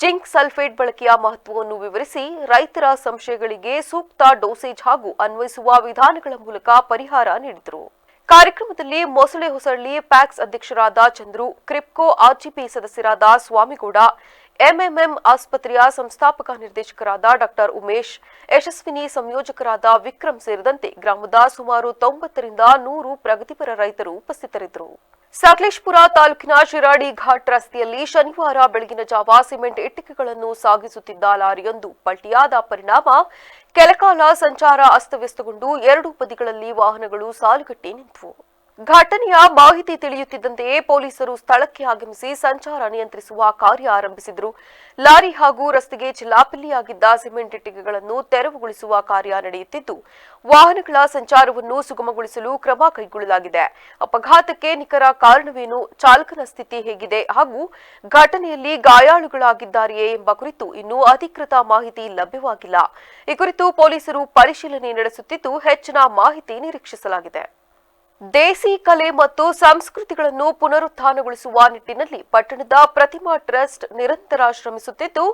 ಜಿಂಕ್ ಸಲ್ಫೇಟ್ ಬಳಕೆಯ ಮಹತ್ವವನ್ನು ವಿವರಿಸಿ ರೈತರ ಸಂಶಯಗಳಿಗೆ ಸೂಕ್ತ ಡೋಸೇಜ್ ಹಾಗೂ ಅನ್ವಯಿಸುವ ವಿಧಾನಗಳ ಮೂಲಕ ಪರಿಹಾರ ನೀಡಿದರು. ಕಾರ್ಯಕ್ರಮದಲ್ಲಿ ಮೊಸಳೆ ಹೊಸಳ್ಳಿ ಪ್ಯಾಕ್ಸ್ ಅಧ್ಯಕ್ಷರಾದ ಚಂದ್ರು, ಕ್ರಿಪ್ಕೋ ಆರ್ಜಿಪಿ ಸದಸ್ಯರಾದ ಸ್ವಾಮಿಗೌಡ, ಎಂಎಂಎಂ ಆಸ್ಪತ್ರೆಯ ಸಂಸ್ಥಾಪಕ ನಿರ್ದೇಶಕರಾದ ಡಾಕ್ಟರ್ ಉಮೇಶ್, ಯಶಸ್ವಿನಿ ಸಂಯೋಜಕರಾದ ವಿಕ್ರಮ್ ಸೇರಿದಂತೆ ಗ್ರಾಮದ ಸುಮಾರು 90 ರಿಂದ 100 ಪ್ರಗತಿಪರ ರೈತರು ಉಪಸ್ಥಿತರಿದ್ದರು. ಸಕಲೇಶಪುರ ತಾಲೂಕಿನ ಶಿರಾಡಿ ಘಾಟ್ ರಸ್ತೆಯಲ್ಲಿ ಶನಿವಾರ ಬೆಳಗಿನ ಜಾವ ಸಿಮೆಂಟ್ ಇಟ್ಟಿಗೆಗಳನ್ನು ಸಾಗಿಸುತ್ತಿದ್ದ ಲಾರಿಯೊಂದು ಪಲ್ಟಿಯಾದ ಪರಿಣಾಮ ಕೆಲಕಾಲ ಸಂಚಾರ ಅಸ್ತವ್ಯಸ್ತಗೊಂಡು 2 ಬದಿಗಳಲ್ಲಿ ವಾಹನಗಳು ಸಾಲುಗಟ್ಟಿ ನಿಂತವು. ಘಟನೆಯ ಮಾಹಿತಿ ತಿಳಿಯುತ್ತಿದ್ದಂತೆಯೇ ಪೊಲೀಸರು ಸ್ಥಳಕ್ಕೆ ಆಗಮಿಸಿ ಸಂಚಾರ ನಿಯಂತ್ರಿಸುವ ಕಾರ್ಯ ಆರಂಭಿಸಿದರು. ಲಾರಿ ಹಾಗೂ ರಸ್ತೆಗೆ ಚಿಲ್ಲಾಪಿಲ್ಲಿಯಾಗಿದ್ದ ಸಿಮೆಂಟ್ ಇಟ್ಟಿಗೆಗಳನ್ನು ತೆರವುಗೊಳಿಸುವ ಕಾರ್ಯ ನಡೆಯುತ್ತಿದ್ದು, ವಾಹನಗಳ ಸಂಚಾರವನ್ನು ಸುಗಮಗೊಳಿಸಲು ಕ್ರಮ ಕೈಗೊಳ್ಳಲಾಗಿದೆ. ಅಪಘಾತಕ್ಕೆ ನಿಖರ ಕಾರಣವೇನು, ಚಾಲಕನ ಸ್ಥಿತಿ ಹೇಗಿದೆ ಹಾಗೂ ಘಟನೆಯಲ್ಲಿ ಗಾಯಾಳುಗಳಾಗಿದ್ದಾರೆಯೇ ಎಂಬ ಕುರಿತು ಇನ್ನೂ ಅಧಿಕೃತ ಮಾಹಿತಿ ಲಭ್ಯವಾಗಿಲ್ಲ. ಈ ಕುರಿತು ಪೊಲೀಸರು ಪರಿಶೀಲನೆ ನಡೆಸುತ್ತಿದ್ದು, ಹೆಚ್ಚಿನ ಮಾಹಿತಿ ನಿರೀಕ್ಷಿಸಲಾಗಿದೆ. ದೇಸಿ ಕಲೆ ಮತ್ತು ಸಂಸ್ಕೃತಿಗಳನ್ನು ಪುನರುತ್ಥಾನಗೊಳಿಸುವ ನಿಟ್ಟಿನಲ್ಲಿ ಪಟ್ಟಣದ ಪ್ರತಿಮಾ ಟ್ರಸ್ಟ್ ನಿರಂತರ ಶ್ರಮಿಸುತ್ತಿದ್ದು,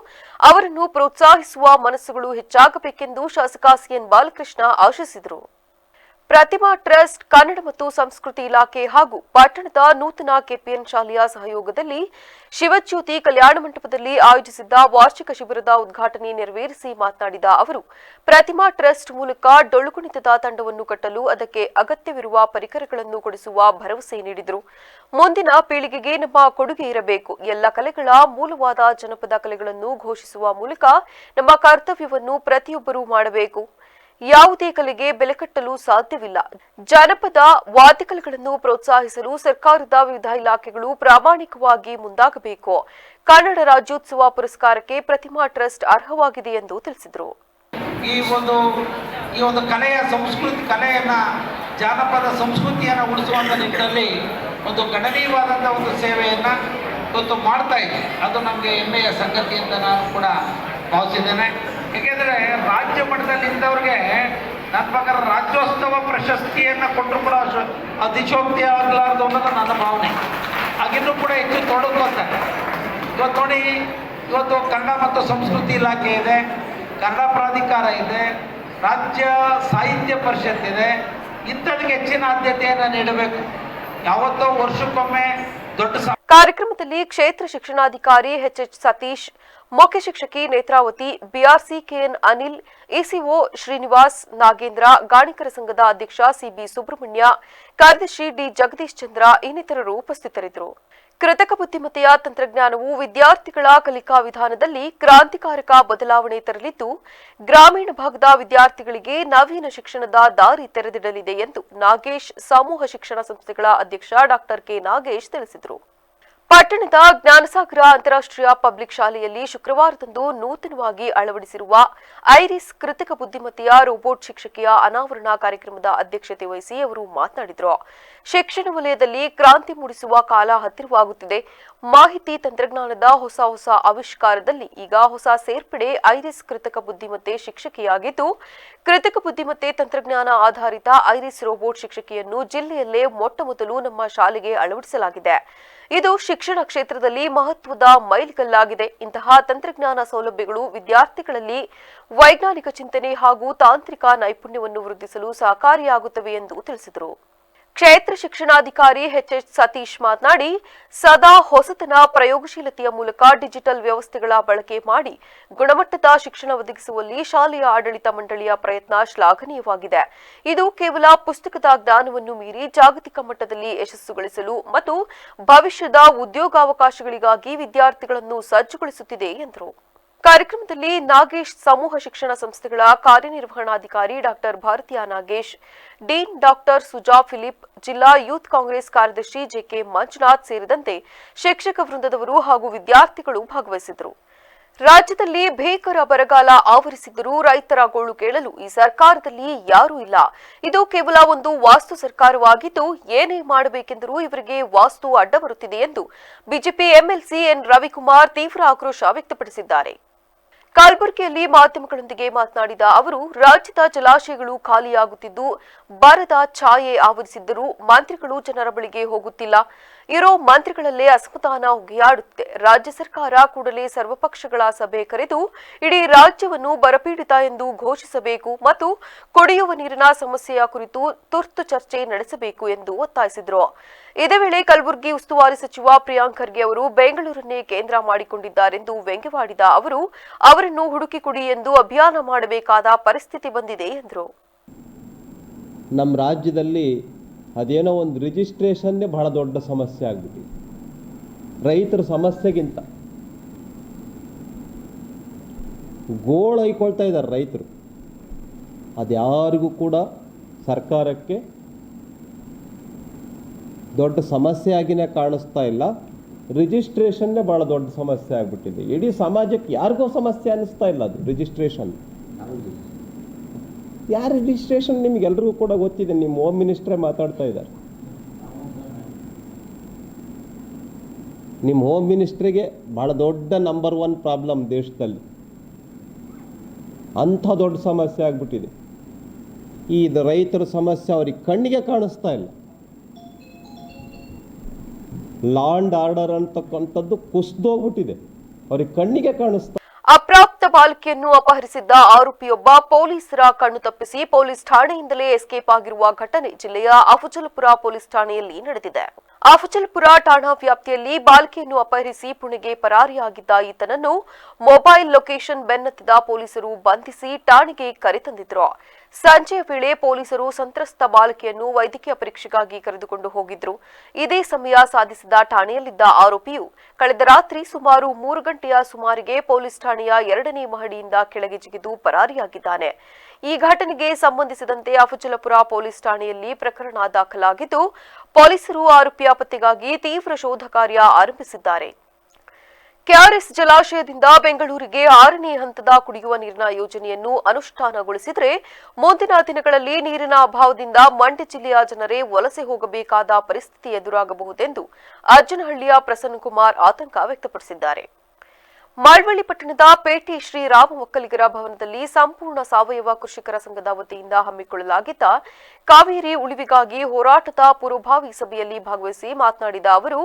ಅವರನ್ನು ಪ್ರೋತ್ಸಾಹಿಸುವ ಮನಸ್ಸುಗಳು ಹೆಚ್ಚಾಗಬೇಕೆಂದು ಶಾಸಕ ಸಿಎನ್ ಬಾಲಕೃಷ್ಣ ಆಶಿಸಿದರು. ಪ್ರತಿಮಾ ಟ್ರಸ್ಟ್, ಕನ್ನಡ ಮತ್ತು ಸಂಸ್ಕೃತಿ ಇಲಾಖೆ ಹಾಗೂ ಪಟ್ಟಣದ ನೂತನ ಕೆಪಿಎನ್ ಶಾಲೆಯ ಸಹಯೋಗದಲ್ಲಿ ಶಿವಜ್ಯೋತಿ ಕಲ್ಯಾಣ ಮಂಟಪದಲ್ಲಿ ಆಯೋಜಿಸಿದ್ದ ವಾರ್ಷಿಕ ಶಿಬಿರದ ಉದ್ಘಾಟನೆ ನೆರವೇರಿಸಿ ಮಾತನಾಡಿದ ಅವರು, ಪ್ರತಿಮಾ ಟ್ರಸ್ಟ್ ಮೂಲಕ ಡೊಳ್ಳುಕುಣಿತದ ತಂಡವನ್ನು ಕಟ್ಟಲು ಅದಕ್ಕೆ ಅಗತ್ಯವಿರುವ ಪರಿಕರಗಳನ್ನು ಕೊಡಿಸುವ ಭರವಸೆ ನೀಡಿದರು. ಮುಂದಿನ ಪೀಳಿಗೆಗೆ ನಮ್ಮ ಕೊಡುಗೆ ಇರಬೇಕು. ಎಲ್ಲ ಕಲೆಗಳ ಮೂಲವಾದ ಜನಪದ ಕಲೆಗಳನ್ನು ಘೋಷಿಸುವ ಮೂಲಕ ನಮ್ಮ ಕರ್ತವ್ಯವನ್ನು ಪ್ರತಿಯೊಬ್ಬರೂ ಮಾಡಬೇಕು. ಯಾವುದೇ ಕಲೆಗೆ ಬೆಲೆ ಕಟ್ಟಲು ಸಾಧ್ಯವಿಲ್ಲ. ಜನಪದ ವಾದ್ಯಕಲೆಗಳನ್ನು ಪ್ರೋತ್ಸಾಹಿಸಲು ಸರ್ಕಾರದ ವಿವಿಧ ಇಲಾಖೆಗಳು ಪ್ರಾಮಾಣಿಕವಾಗಿ ಮುಂದಾಗಬೇಕು. ಕನ್ನಡ ರಾಜ್ಯೋತ್ಸವ ಪುರಸ್ಕಾರಕ್ಕೆ ಪ್ರತಿಮಾ ಟ್ರಸ್ಟ್ ಅರ್ಹವಾಗಿದೆ ಎಂದು ತಿಳಿಸಿದರು. ಈ ಒಂದು ಕಲೆಯ ಕಲೆಯನ್ನ ಜಾನಪದ ಸಂಸ್ಕೃತಿಯನ್ನು ಉಳಿಸುವಂತ ನಿಟ್ಟಿನಲ್ಲಿ ಒಂದು ಗಣನೀಯವಾದಂಥ ಒಂದು ಸೇವೆಯನ್ನ ಇವತ್ತು ಮಾಡ್ತಾ ಇದೆ. ಅದು ನಮಗೆ ಹೆಮ್ಮೆಯ ಸಂಗತಿ ಅಂತ ನಾನು ಕೂಡ ಭಾವಿಸಿದ್ದೇನೆ. ಏಕೆಂದರೆ ರಾಜ್ಯ ಮಟ್ಟದಲ್ಲಿ ನಿಂತವ್ರಿಗೆ ನನ್ನ ಪ್ರಕಾರ ರಾಜ್ಯೋತ್ಸವ ಪ್ರಶಸ್ತಿಯನ್ನು ಕೊಟ್ಟರು ಕೂಡ ಅತಿಶೋಕ್ತಿ ಆಗಲಾರದು ಅನ್ನೋದು ನನ್ನ ಭಾವನೆ. ಹಾಗಿನ್ನೂ ಕೂಡ ಹೆಚ್ಚು ತೊಡಗುತ್ತಾರೆ. ಇವತ್ತು ನೋಡಿ, ಇವತ್ತು ಕನ್ನಡ ಮತ್ತು ಸಂಸ್ಕೃತಿ ಇಲಾಖೆ ಇದೆ, ಕನ್ನಡ ಪ್ರಾಧಿಕಾರ ಇದೆ, ರಾಜ್ಯ ಸಾಹಿತ್ಯ ಪರಿಷತ್ ಇದೆ. ಇಂಥದಕ್ಕೆ ಹೆಚ್ಚಿನ ಆದ್ಯತೆಯನ್ನು ನೀಡಬೇಕು. ಯಾವತ್ತೋ ವರ್ಷಕ್ಕೊಮ್ಮೆ ದೊಡ್ಡ ಕಾರ್ಯಕ್ರಮದಲ್ಲಿ ಕ್ಷೇತ್ರ ಶಿಕ್ಷಣಾಧಿಕಾರಿ ಎಚ್ಎಚ್ ಸತೀಶ್, ಮುಖ್ಯ ಶಿಕ್ಷಕಿ Netravathi, BRC KN Anil, ECO Srinivas, Nagendra, ಗಾಣಿಕರ ಸಂಘದ ಅಧ್ಯಕ್ಷ ಸಿಬಿ ಸುಬ್ರಹ್ಮಣ್ಯ, ಕಾರ್ಯದರ್ಶಿ ಡಿ ಜಗದೀಶ್ ಚಂದ್ರ ಇನ್ನಿತರರು ಉಪಸ್ಥಿತರಿದ್ದರು. ಕೃತಕ ಬುದ್ಧಿಮತ್ತೆಯ ತಂತ್ರಜ್ಞಾನವು ವಿದ್ಯಾರ್ಥಿಗಳ ಕಲಿಕಾ ವಿಧಾನದಲ್ಲಿ ಕ್ರಾಂತಿಕಾರಕ ಬದಲಾವಣೆ ತರಲಿದ್ದು, ಗ್ರಾಮೀಣ ಭಾಗದ ವಿದ್ಯಾರ್ಥಿಗಳಿಗೆ ನವೀನ ಶಿಕ್ಷಣದ ದಾರಿ ತೆರೆದಿಡಲಿದೆ ಎಂದು ನಾಗೇಶ್ ಸಮೂಹ ಶಿಕ್ಷಣ ಸಂಸ್ಥೆಗಳ ಅಧ್ಯಕ್ಷ ಡಾಕ್ಟರ್ ಕೆ ನಾಗೇಶ್ ತಿಳಿಸಿದರು. ಪಟ್ಟಣದ ಜ್ಞಾನಸಾಗರ ಅಂತಾರಾಷ್ಟ್ರೀಯ ಪಬ್ಲಿಕ್ ಶಾಲೆಯಲ್ಲಿ ಶುಕ್ರವಾರದಂದು ನೂತನವಾಗಿ ಅಳವಡಿಸಿರುವ ಐರಿಸ್ ಕೃತಕ ಬುದ್ಧಿಮತ್ತೆಯ ರೋಬೋಟ್ ಶಿಕ್ಷಕಿಯ ಅನಾವರಣ ಕಾರ್ಯಕ್ರಮದ ಅಧ್ಯಕ್ಷತೆ ವಹಿಸಿ ಅವರು ಮಾತನಾಡಿದರು. ಶಿಕ್ಷಣ ವಲಯದಲ್ಲಿ ಕ್ರಾಂತಿ ಮೂಡಿಸುವ ಕಾಲ ಹತ್ತಿರವಾಗುತ್ತಿದೆ. ಮಾಹಿತಿ ತಂತ್ರಜ್ಞಾನದ ಹೊಸ ಆವಿಷ್ಕಾರದಲ್ಲಿ ಈಗ ಹೊಸ ಸೇರ್ಪಡೆ ಐರಿಸ್ ಕೃತಕ ಬುದ್ಧಿಮತ್ತೆ ಶಿಕ್ಷಕಿಯಾಗಿದ್ದು, ಕೃತಕ ಬುದ್ಧಿಮತ್ತೆ ತಂತ್ರಜ್ಞಾನ ಆಧಾರಿತ ಐರಿಸ್ ರೋಬೋಟ್ ಶಿಕ್ಷಕಿಯನ್ನು ಜಿಲ್ಲೆಯಲ್ಲೇ ಮೊಟ್ಟಮೊದಲು ನಮ್ಮ ಶಾಲೆಗೆ ಅಳವಡಿಸಲಾಗಿದೆ. ಇದು ಶಿಕ್ಷಣ ಕ್ಷೇತ್ರದಲ್ಲಿ ಮಹತ್ವದ ಮೈಲಿಗಲ್ಲಾಗಿದೆ. ಇಂತಹ ತಂತ್ರಜ್ಞಾನ ಸೌಲಭ್ಯಗಳು ವಿದ್ಯಾರ್ಥಿಗಳಲ್ಲಿ ವೈಜ್ಞಾನಿಕ ಚಿಂತನೆ ಹಾಗೂ ತಾಂತ್ರಿಕ ನೈಪುಣ್ಯವನ್ನು ವೃದ್ಧಿಸಲು ಸಹಕಾರಿಯಾಗುತ್ತವೆ ಎಂದು ತಿಳಿಸಿದರು. ಕ್ಷೇತ್ರ ಶಿಕ್ಷಣಾಧಿಕಾರಿ ಎಚ್ಎಚ್ ಸತೀಶ್ ಮಾತನಾಡಿ, ಸದಾ ಹೊಸತನ ಪ್ರಯೋಗಶೀಲತೆಯ ಮೂಲಕ ಡಿಜಿಟಲ್ ವ್ಯವಸ್ಥೆಗಳ ಬಳಕೆ ಮಾಡಿ ಗುಣಮಟ್ಟದ ಶಿಕ್ಷಣ ಒದಗಿಸುವಲ್ಲಿ ಶಾಲೆಯ ಆಡಳಿತ ಮಂಡಳಿಯ ಪ್ರಯತ್ನ ಶ್ಲಾಘನೀಯವಾಗಿದೆ. ಇದು ಕೇವಲ ಪುಸ್ತಕದ ಜ್ಞಾನವನ್ನು ಮೀರಿ ಜಾಗತಿಕ ಮಟ್ಟದಲ್ಲಿ ಯಶಸ್ಸು ಗಳಿಸಲು ಮತ್ತು ಭವಿಷ್ಯದ ಉದ್ಯೋಗಾವಕಾಶಗಳಿಗಾಗಿ ವಿದ್ಯಾರ್ಥಿಗಳನ್ನು ಸಜ್ಜುಗೊಳಿಸುತ್ತಿದೆ ಎಂದರು. ಕಾರ್ಯಕ್ರಮದಲ್ಲಿ ನಾಗೇಶ್ ಸಮೂಹ ಶಿಕ್ಷಣ ಸಂಸ್ಥೆಗಳ ಕಾರ್ಯನಿರ್ವಹಣಾಧಿಕಾರಿ ಡಾಕ್ಟರ್ ಭಾರತೀಯ ನಾಗೇಶ್, ಡೀನ್ ಡಾಕ್ಟರ್ ಸುಜಾ ಫಿಲಿಪ್, ಜಿಲ್ಲಾ ಯೂತ್ ಕಾಂಗ್ರೆಸ್ ಕಾರ್ಯದರ್ಶಿ ಜೆಕೆ ಮಂಜುನಾಥ್ ಸೇರಿದಂತೆ ಶಿಕ್ಷಕ ವೃಂದದವರು ಹಾಗೂ ವಿದ್ಯಾರ್ಥಿಗಳು ಭಾಗವಹಿಸಿದ್ದರು. ರಾಜ್ಯದಲ್ಲಿ ಭೀಕರ ಬರಗಾಲ ಆವರಿಸಿದ್ದರೂ ರೈತರ ಗೋಳು ಕೇಳಲು ಈ ಸರ್ಕಾರದಲ್ಲಿ ಯಾರೂ ಇಲ್ಲ. ಇದು ಕೇವಲ ಒಂದು ವಾಸ್ತು ಸರ್ಕಾರವಾಗಿದ್ದು, ಏನೇ ಮಾಡಬೇಕೆಂದರೂ ಇವರಿಗೆ ವಾಸ್ತು ಅಡ್ಡ ಬರುತ್ತಿದೆ ಎಂದು ಬಿಜೆಪಿ ಎಂಎಲ್ಸಿ ಎನ್ ರವಿಕುಮಾರ್ ತೀವ್ರ ಆಕ್ರೋಶ ವ್ಯಕ್ತಪಡಿಸಿದ್ದಾರೆ. ಕಲಬುರಗಿಯಲ್ಲಿ ಮಾಧ್ಯಮಗಳೊಂದಿಗೆ ಮಾತನಾಡಿದ ಅವರು, ರಾಜ್ಯದ ಜಲಾಶಯಗಳು ಖಾಲಿಯಾಗುತ್ತಿದ್ದು ಬರದ ಛಾಯೆ ಆವರಿಸಿದ್ದರೂ ಮಂತ್ರಿಗಳು ಜನರ ಬಳಿಗೆ ಹೋಗುತ್ತಿಲ್ಲ. ಇರೋ ಮಂತ್ರಿಗಳಲ್ಲೇ ಅಸಮಾಧಾನ ಉಗಿಯಾಡುತ್ತಿದೆ. ರಾಜ್ಯ ಸರ್ಕಾರ ಕೂಡಲೇ ಸರ್ವಪಕ್ಷಗಳ ಸಭೆ ಕರೆದು ಇಡೀ ರಾಜ್ಯವನ್ನು ಬರಪೀಡಿತ ಎಂದು ಘೋಷಿಸಬೇಕು ಮತ್ತು ಕುಡಿಯುವ ನೀರಿನ ಸಮಸ್ಯೆಯ ಕುರಿತು ತುರ್ತು ಚರ್ಚೆ ನಡೆಸಬೇಕು ಎಂದು ಒತ್ತಾಯಿಸಿದರು. ಇದೇ ವೇಳೆ ಕಲಬುರಗಿ ಉಸ್ತುವಾರಿ ಸಚಿವ ಪ್ರಿಯಾಂಕ್ ಖರ್ಗೆ ಅವರು ಬೆಂಗಳೂರನ್ನೇ ಕೇಂದ್ರ ಮಾಡಿಕೊಂಡಿದ್ದಾರೆಂದು ವ್ಯಂಗ್ಯವಾಡಿದ ಅವರು ಅವರನ್ನು ಹುಡುಕಿ ಕೊಡಿ ಎಂದು ಅಭಿಯಾನ ಮಾಡಬೇಕಾದ ಪರಿಸ್ಥಿತಿ ಬಂದಿದೆ ಎಂದರು. ನಮ್ಮ ರಾಜ್ಯದಲ್ಲಿ ಅದೇನೋ ಒಂದು ರಿಜಿಸ್ಟ್ರೇಷನ್ನೇ ಬಹಳ ದೊಡ್ಡ ಸಮಸ್ಯೆ ಆಗ್ಬಿಟ್ಟಿದೆ. ರೈತರ ಸಮಸ್ಯೆಗಿಂತ ಗೋಳು ಹೊಯ್ಕೊಳ್ತಾ ಇದ್ದಾರೆ ರೈತರು. ಅದ್ಯಾರಿಗೂ ಕೂಡ ಸರ್ಕಾರಕ್ಕೆ ದೊಡ್ಡ ಸಮಸ್ಯೆ ಆಗಿನೇ ಕಾಣಿಸ್ತಾ ಇಲ್ಲ. ರಿಜಿಸ್ಟ್ರೇಷನ್ನೇ ಭಾಳ ದೊಡ್ಡ ಸಮಸ್ಯೆ ಆಗಿಬಿಟ್ಟಿದೆ. ಇಡೀ ಸಮಾಜಕ್ಕೆ ಯಾರಿಗೂ ಸಮಸ್ಯೆ ಅನ್ನಿಸ್ತಾ ಇಲ್ಲ ಅದು ರಿಜಿಸ್ಟ್ರೇಷನ್. ಯಾರು ರಿಜಿಸ್ಟ್ರೇಷನ್ ನಿಮಗೆಲ್ರಿಗೂ ಕೂಡ ಗೊತ್ತಿದೆ. ನಿಮ್ಮ ಹೋಮ್ ಮಿನಿಸ್ಟ್ರೇ ಮಾತಾಡ್ತಾ ಇದ್ದಾರೆ. ನಿಮ್ಮ ಹೋಮ್ ಮಿನಿಸ್ಟ್ರಿಗೆ ಭಾಳ ದೊಡ್ಡ ನಂಬರ್ 1 ಪ್ರಾಬ್ಲಮ್ ದೇಶದಲ್ಲಿ. ಅಂಥ ದೊಡ್ಡ ಸಮಸ್ಯೆ ಆಗಿಬಿಟ್ಟಿದೆ. ಈ ರೈತರ ಸಮಸ್ಯೆ ಅವ್ರಿಗೆ ಕಣ್ಣಿಗೆ ಕಾಣಿಸ್ತಾ ಇಲ್ಲ. ಲಾ ಅಂಡ್ ಆರ್ಡರ್ ಅಂತಕ್ಕಂಥದ್ದು ಕುಸಿದೋಗ್ಬಿಟ್ಟಿದೆ, ಅವ್ರಿಗೆ ಕಣ್ಣಿಗೆ ಕಾಣಿಸ್ತಾ. ಅಪ್ರಾಪ್ತ ಬಾಲಕಿಯನ್ನು ಅಪಹರಿಸಿದ್ದ ಆರೋಪಿಯೊಬ್ಬ ಪೊಲೀಸರ ಕಣ್ಣು ತಪ್ಪಿಸಿ ಪೊಲೀಸ್ ಠಾಣೆಯಿಂದಲೇ ಎಸ್ಕೇಪ್ ಆಗಿರುವ ಘಟನೆ ಜಿಲ್ಲೆಯ ಅಫಜಲಪುರ ಪೊಲೀಸ್ ಠಾಣೆಯಲ್ಲಿ ನಡೆದಿದೆ. ಅಫಜಲಪುರ ಠಾಣಾ ವ್ಯಾಪ್ತಿಯಲ್ಲಿ ಬಾಲಕಿಯನ್ನು ಅಪಹರಿಸಿ ಪುಣೆಗೆ ಪರಾರಿಯಾಗಿದ್ದ ಈತನನ್ನು ಮೊಬೈಲ್ ಲೊಕೇಶನ್ ಬೆನ್ನತ್ತಿದ ಪೊಲೀಸರು ಬಂಧಿಸಿ ಠಾಣೆಗೆ ಕರೆತಂದಿದ್ರು. ಸಂಜೆಯ ವೇಳೆ ಪೊಲೀಸರು ಸಂತ್ರಸ್ತ ಬಾಲಕಿಯನ್ನು ವೈದ್ಯಕೀಯ ಪರೀಕ್ಷೆಗಾಗಿ ಕರೆದುಕೊಂಡು ಹೋಗಿದ್ರು. ಇದೇ ಸಮಯ ಸಾಧಿಸಿದ ಠಾಣೆಯಲ್ಲಿದ್ದ ಆರೋಪಿಯು ಕಳೆದ ರಾತ್ರಿ ಸುಮಾರು 3 ಗಂಟೆಯ ಸುಮಾರಿಗೆ ಪೊಲೀಸ್ ಠಾಣೆಯ 2ನೇ ಮಹಡಿಯಿಂದ ಕೆಳಗೆ ಜಿಗಿದು ಪರಾರಿಯಾಗಿದ್ದಾನೆ. ಈ ಘಟನೆಗೆ ಸಂಬಂಧಿಸಿದಂತೆ ಅಫಜಲಪುರ ಪೊಲೀಸ್ ಠಾಣೆಯಲ್ಲಿ ಪ್ರಕರಣ ದಾಖಲಾಗಿದ್ದು ಪೊಲೀಸರು ಆರೋಪಿಯ ಪತ್ತೆಗಾಗಿ ತೀವ್ರ ಶೋಧ ಕಾರ್ಯ ಆರಂಭಿಸಿದ್ದಾರೆ. ಕೆಆರ್ಎಸ್ ಜಲಾಶಯದಿಂದ ಬೆಂಗಳೂರಿಗೆ 6ನೇ ಹಂತದ ಕುಡಿಯುವ ನೀರಿನ ಯೋಜನೆಯನ್ನು ಅನುಷ್ಠಾನಗೊಳಿಸಿದರೆ ಮುಂದಿನ ದಿನಗಳಲ್ಲಿ ನೀರಿನ ಅಭಾವದಿಂದ ಮಂಡ್ಯ ಜಿಲ್ಲೆಯ ಜನರೇ ವಲಸೆ ಹೋಗಬೇಕಾದ ಪರಿಸ್ಥಿತಿ ಎದುರಾಗಬಹುದೆಂದು ಅಜ್ಜನಹಳ್ಳಿಯ ಪ್ರಸನ್ನಕುಮಾರ್ ಆತಂಕ ವ್ಯಕ್ತಪಡಿಸಿದ್ದಾರೆ. ಮಳವಳ್ಳಿ ಪಟ್ಟಣದ ಪೇಟೆ ಶ್ರೀರಾಮ ಒಕ್ಕಲಿಗರ ಭವನದಲ್ಲಿ ಸಂಪೂರ್ಣ ಸಾವಯವ ಕೃಷಿಕರ ಸಂಘದ ವತಿಯಿಂದ ಹಮ್ಮಿಕೊಳ್ಳಲಾಗಿದ್ದ ಕಾವೇರಿ ಉಳಿವಿಗಾಗಿ ಹೋರಾಟದ ಪೂರ್ವಭಾವಿ ಸಭೆಯಲ್ಲಿ ಭಾಗವಹಿಸಿ ಮಾತನಾಡಿದ ಅವರು,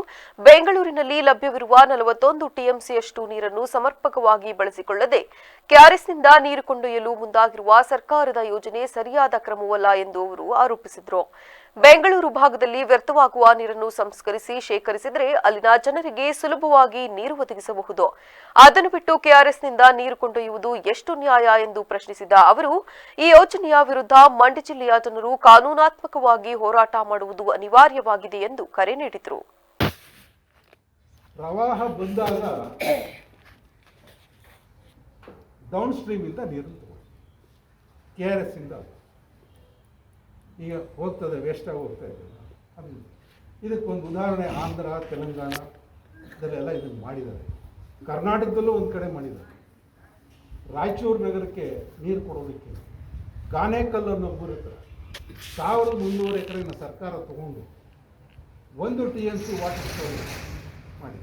ಬೆಂಗಳೂರಿನಲ್ಲಿ ಲಭ್ಯವಿರುವ 41 ಟಿಎಂಸಿಯಷ್ಟು ನೀರನ್ನು ಸಮರ್ಪಕವಾಗಿ ಬಳಸಿಕೊಳ್ಳದೆ ಕೆಆರ್ಎಸ್ನಿಂದ ನೀರು ಕೊಂಡೊಯ್ಯಲು ಮುಂದಾಗಿರುವ ಸರ್ಕಾರದ ಯೋಜನೆ ಸರಿಯಾದ ಕ್ರಮವಲ್ಲ ಎಂದು ಅವರು ಆರೋಪಿಸಿದರು. ಬೆಂಗಳೂರು ಭಾಗದಲ್ಲಿ ವ್ಯರ್ಥವಾಗುವ ನೀರನ್ನು ಸಂಸ್ಕರಿಸಿ ಶೇಖರಿಸಿದರೆ ಅಲ್ಲಿನ ಜನರಿಗೆ ಸುಲಭವಾಗಿ ನೀರು ಒದಗಿಸಬಹುದು. ಅದನ್ನು ಬಿಟ್ಟು ಕೆಆರ್ಎಸ್ನಿಂದ ನೀರು ಕೊಂಡೊಯ್ಯುವುದು ಎಷ್ಟು ನ್ಯಾಯ ಎಂದು ಪ್ರಶ್ನಿಸಿದ ಅವರು, ಈ ಯೋಜನೆಯ ವಿರುದ್ಧ ಮಂಡ್ಯ ಜಿಲ್ಲೆಯ ಜನರು ಕಾನೂನಾತ್ಮಕವಾಗಿ ಹೋರಾಟ ಮಾಡುವುದು ಅನಿವಾರ್ಯವಾಗಿದೆ ಎಂದು ಕರೆ ನೀಡಿದರು. ಪ್ರವಾಹ ಬಂದಾಗ ಡೌನ್ ಸ್ಟ್ರೀಮ್ ಇಂದ ನೀರು ಕೆಆರ್ಎಸ್ ಇಂದ ಈಗ ಹೋಗ್ತದೆ, ವೇಸ್ಟಾಗಿ ಹೋಗ್ತಾ ಇದೆ. ಅದು ಇದಕ್ಕೊಂದು ಉದಾಹರಣೆ ಆಂಧ್ರ, ತೆಲಂಗಾಣ ಇದರಲ್ಲೆಲ್ಲ ಇದನ್ನು ಮಾಡಿದ್ದಾರೆ. ಕರ್ನಾಟಕದಲ್ಲೂ ಒಂದು ಕಡೆ ಮಾಡಿದ್ದಾರೆ. ರಾಯಚೂರು ನಗರಕ್ಕೆ ನೀರು ಕೊಡೋದಕ್ಕೆ ಗಾನೇಕಲ್ ಅನ್ನೋ ಊರ 1300 ಎಕರೆನ ಸರ್ಕಾರ ತಗೊಂಡು 1 TMC ವಾಟರ್ ಸ್ಟೋರೇಜ್ ಮಾಡಿ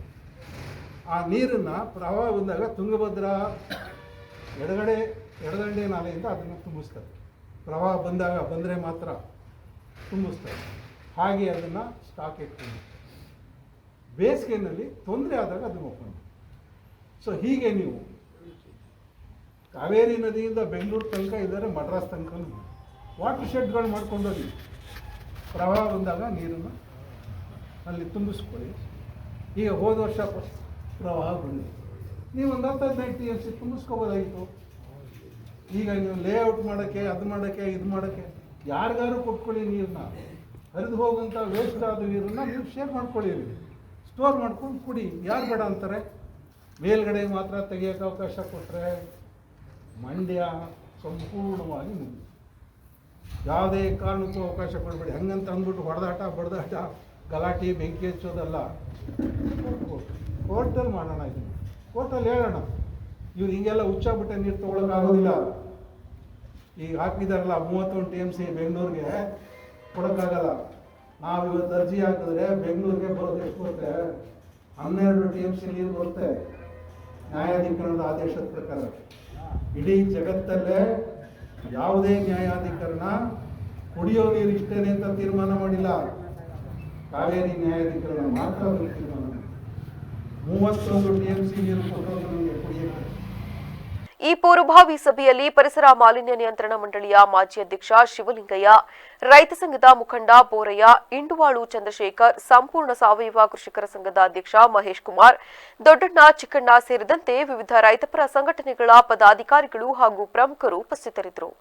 ಆ ನೀರನ್ನು ಪ್ರವಾಹ ಬಂದಾಗ ತುಂಗಭದ್ರಾ ಎಡದಂಡೆ ನಾಲೆಯಿಂದ ಅದನ್ನು ತುಂಬಿಸ್ತಾರೆ. ಪ್ರವಾಹ ಬಂದರೆ ಮಾತ್ರ ತುಂಬಿಸ್ತಾರೆ. ಹಾಗೆ ಅದನ್ನು ಸ್ಟಾಕ್ ಇಟ್ಕೊಂಡು ಬೇಸಿಗೆಯಲ್ಲಿ ತೊಂದರೆ ಆದಾಗ ಅದನ್ನು ಓಪನ್. ಸೊ ಹೀಗೆ ನೀವು ಕಾವೇರಿ ನದಿಯಿಂದ ಬೆಂಗಳೂರು ತನಕ ಇದ್ದಾರೆ, ಮಡ್ರಾಸ್ ತನಕ ವಾಟರ್ ಶೆಡ್ಗಳು ಮಾಡ್ಕೊಂಡೋಗಿ ಪ್ರವಾಹ ಬಂದಾಗ ನೀರನ್ನು ಅಲ್ಲಿ ತುಂಬಿಸ್ಕೊಳ್ಳಿ. ಈಗ ಹೋದ ವರ್ಷ ಪ್ರವಾಹ ಬಂದಿದೆ, ನೀವು ಒಂದು 10-15 TMC ತುಂಬಿಸ್ಕೋಬೋದಾಗಿತ್ತು. ಈಗ ನೀವು ಲೇಔಟ್ ಮಾಡೋಕ್ಕೆ, ಅದು ಮಾಡೋಕ್ಕೆ, ಇದು ಮಾಡೋಕ್ಕೆ ಯಾರಿಗಾರು ಕೊಟ್ಕೊಳ್ಳಿ. ನೀರನ್ನ ಹರಿದು ಹೋಗುವಂಥ ವೇಸ್ಟ್ ಆದ ನೀರನ್ನು ನೀವು ಶೇರ್ ಮಾಡ್ಕೊಳ್ಳಿ, ಸ್ಟೋರ್ ಮಾಡ್ಕೊಂಡು ಕುಡಿ. ಯಾರು ಬೇಡ ಅಂತಾರೆ? ಮೇಲ್ಗಡೆ ಮಾತ್ರ ತೆಗಿಯೋಕ್ಕೆ ಅವಕಾಶ ಕೊಟ್ಟರೆ ಮಂಡ್ಯ ಸಂಪೂರ್ಣವಾಗಿ ಮುಗಿದು. ಯಾವುದೇ ಕಾರಣಕ್ಕೂ ಅವಕಾಶ ಕೊಡಬೇಡಿ. ಹಂಗಂತ ಅಂದ್ಬಿಟ್ಟು ಬಡದಾಟ ಗಲಾಟೆ ಬೆಂಕಿ ಹಚ್ಚೋದಲ್ಲ. ಕೋರ್ಟಲ್ಲಿ ಮಾಡೋಣ, ಇದನ್ನು ಕೋರ್ಟಲ್ಲಿ ಹೇಳೋಣ. ಇವ್ರು ಹಿಂಗೆಲ್ಲ ಹುಚ್ಚಾಗ್ಬಿಟ್ಟೆ ನೀರು ತೊಗೊಳಕ್ಕಾಗೋದಿಲ್ಲ. ಈಗ ಹಾಕಿದಾರಲ್ಲ 31 TMC ಬೆಂಗಳೂರಿಗೆ ಕೊಡೋಕ್ಕಾಗಲ್ಲ. ನಾವು ಇವತ್ತು ಅರ್ಜಿ ಹಾಕಿದ್ರೆ ಬೆಂಗಳೂರಿಗೆ ಬರೋದು ಎಷ್ಟು ಬರುತ್ತೆ? 12 TMC ನೀರು ಬರುತ್ತೆ ನ್ಯಾಯಾಧಿಕರಣದ ಆದೇಶದ ಪ್ರಕಾರ. ಇಡೀ ಜಗತ್ತಲ್ಲೇ ಯಾವುದೇ ನ್ಯಾಯಾಧಿಕರಣ ಕುಡಿಯೋ ನೀರು ಇಷ್ಟೇನೆ ಅಂತ ತೀರ್ಮಾನ ಮಾಡಿಲ್ಲ. ಕಾವೇರಿ ನ್ಯಾಯಾಧಿಕರಣ ಮಾತ್ರ ಬರೀತೀವಿ ನಾವು. 31 TMC ನೀರು ಕೊಟ್ಟೋದು ನಮಗೆ ಕುಡಿಯಕ್ಕೆ. ಈ ಪೂರ್ವಭಾವಿ ಸಭೆಯಲ್ಲಿ ಪರಿಸರ ಮಾಲಿನ್ಯ ನಿಯಂತ್ರಣ ಮಂಡಳಿಯ ಮಾಜಿ ಅಧ್ಯಕ್ಷ ಶಿವಲಿಂಗಯ್ಯ, ರೈತ ಸಂಘದ ಮುಖಂಡ ಬೋರಯ್ಯ, ಇಂಡುವಾಳು ಚಂದ್ರಶೇಖರ್, ಸಂಪೂರ್ಣ ಸಾವಯವ ಕೃಷಿಕರ ಸಂಘದ ಅಧ್ಯಕ್ಷ ಮಹೇಶ್ ಕುಮಾರ್, ದೊಡ್ಡಣ್ಣ, ಚಿಕ್ಕಣ್ಣ ಸೇರಿದಂತೆ ವಿವಿಧ ರೈತಪರ ಸಂಘಟನೆಗಳ ಪದಾಧಿಕಾರಿಗಳು ಹಾಗೂ ಪ್ರಮುಖರು ಉಪಸ್ಥಿತರಿದ್ದರು.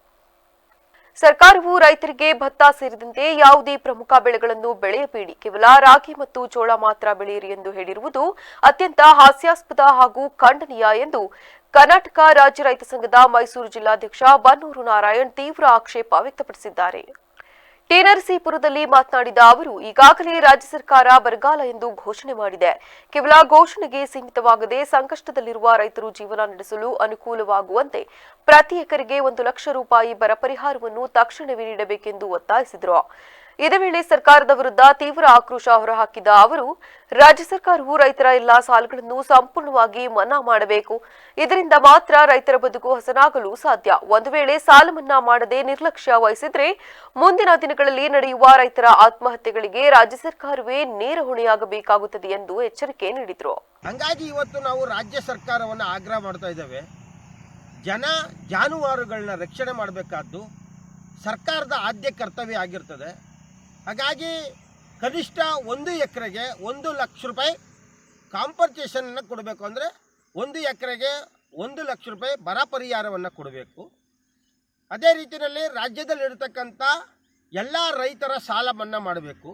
ಸರ್ಕಾರವು ರೈತರಿಗೆ ಭತ್ತ ಸೇರಿದಂತೆ ಯಾವುದೇ ಪ್ರಮುಖ ಬೆಳೆಗಳನ್ನು ಬೆಳೆಯಬೇಡಿ, ಕೇವಲ ರಾಗಿ ಮತ್ತು ಜೋಳ ಮಾತ್ರ ಬೆಳೆಯಿರಿ ಎಂದು ಹೇಳಿರುವುದು ಅತ್ಯಂತ ಹಾಸ್ಯಾಸ್ಪದ ಹಾಗೂ ಖಂಡನೀಯ ಎಂದು ಕರ್ನಾಟಕ ರಾಜ್ಯ ರೈತ ಸಂಘದ ಮೈಸೂರು ಜಿಲ್ಲಾಧ್ಯಕ್ಷ ಬನ್ನೂರು ನಾರಾಯಣ್ ತೀವ್ರ ಆಕ್ಷೇಪ ವ್ಯಕ್ತಪಡಿಸಿದ್ದಾರೆ. ಟಿನರಸೀಪುರದಲ್ಲಿ ಮಾತನಾಡಿದ ಅವರು, ಈಗಾಗಲೇ ರಾಜ್ಯ ಸರ್ಕಾರ ಬರಗಾಲ ಎಂದು ಘೋಷಣೆ ಮಾಡಿದೆ. ಕೇವಲ ಘೋಷಣೆಗೆ ಸೀಮಿತವಾಗದೆ ಸಂಕಷ್ಟದಲ್ಲಿರುವ ರೈತರು ಜೀವನ ನಡೆಸಲು ಅನುಕೂಲವಾಗುವಂತೆ ಪ್ರತಿ ಎಕರೆಗೆ 1 ಲಕ್ಷ ರೂಪಾಯಿ ಬರ ಪರಿಹಾರವನ್ನು ತಕ್ಷಣವೇ ನೀಡಬೇಕೆಂದು ಒತ್ತಾಯಿಸಿದರು. ಇದೇ ವೇಳೆ ಸರ್ಕಾರದ ವಿರುದ್ಧ ತೀವ್ರ ಆಕ್ರೋಶ ಹೊರಹಾಕಿದ ಅವರು, ರಾಜ್ಯ ಸರ್ಕಾರವು ರೈತರ ಎಲ್ಲಾ ಸಾಲಗಳನ್ನು ಸಂಪೂರ್ಣವಾಗಿ ಮನ್ನಾ ಮಾಡಬೇಕು. ಇದರಿಂದ ಮಾತ್ರ ರೈತರ ಬದುಕು ಹಸನಾಗಲು ಸಾಧ್ಯ. ಒಂದು ವೇಳೆ ಸಾಲ ಮನ್ನಾ ಮಾಡದೆ ನಿರ್ಲಕ್ಷ್ಯ ವಹಿಸಿದ್ರೆ ಮುಂದಿನ ದಿನಗಳಲ್ಲಿ ನಡೆಯುವ ರೈತರ ಆತ್ಮಹತ್ಯೆಗಳಿಗೆ ರಾಜ್ಯ ಸರ್ಕಾರವೇ ನೇರ ಹೊಣೆಯಾಗಬೇಕಾಗುತ್ತದೆ ಎಂದು ಎಚ್ಚರಿಕೆ ನೀಡಿದರು. ಹಂಗಾಗಿ ಇವತ್ತು ನಾವು ರಾಜ್ಯ ಸರ್ಕಾರವನ್ನು ಆಗ್ರಹ ಮಾಡ್ತಾ ಇದ್ದೇವೆ. ಜಾನುವಾರುಗಳನ್ನ ರಕ್ಷಣೆ ಮಾಡಬೇಕಾದ್ದು ಸರ್ಕಾರದ ಆದ್ಯ ಕರ್ತವ್ಯ ಆಗಿರ್ತದೆ. ಹಾಗಾಗಿ ಕನಿಷ್ಠ 1 ಎಕರೆಗೆ 1 ಲಕ್ಷ ರೂಪಾಯಿ ಕಾಂಪನ್ಸೇಷನನ್ನು ಕೊಡಬೇಕು. ಅಂದರೆ 1 ಎಕರೆಗೆ 1 ಲಕ್ಷ ರೂಪಾಯಿ ಬರ ಪರಿಹಾರವನ್ನು ಕೊಡಬೇಕು. ಅದೇ ರೀತಿಯಲ್ಲಿ ರಾಜ್ಯದಲ್ಲಿರ್ತಕ್ಕಂಥ ಎಲ್ಲ ರೈತರ ಸಾಲ ಮನ್ನಾ ಮಾಡಬೇಕು.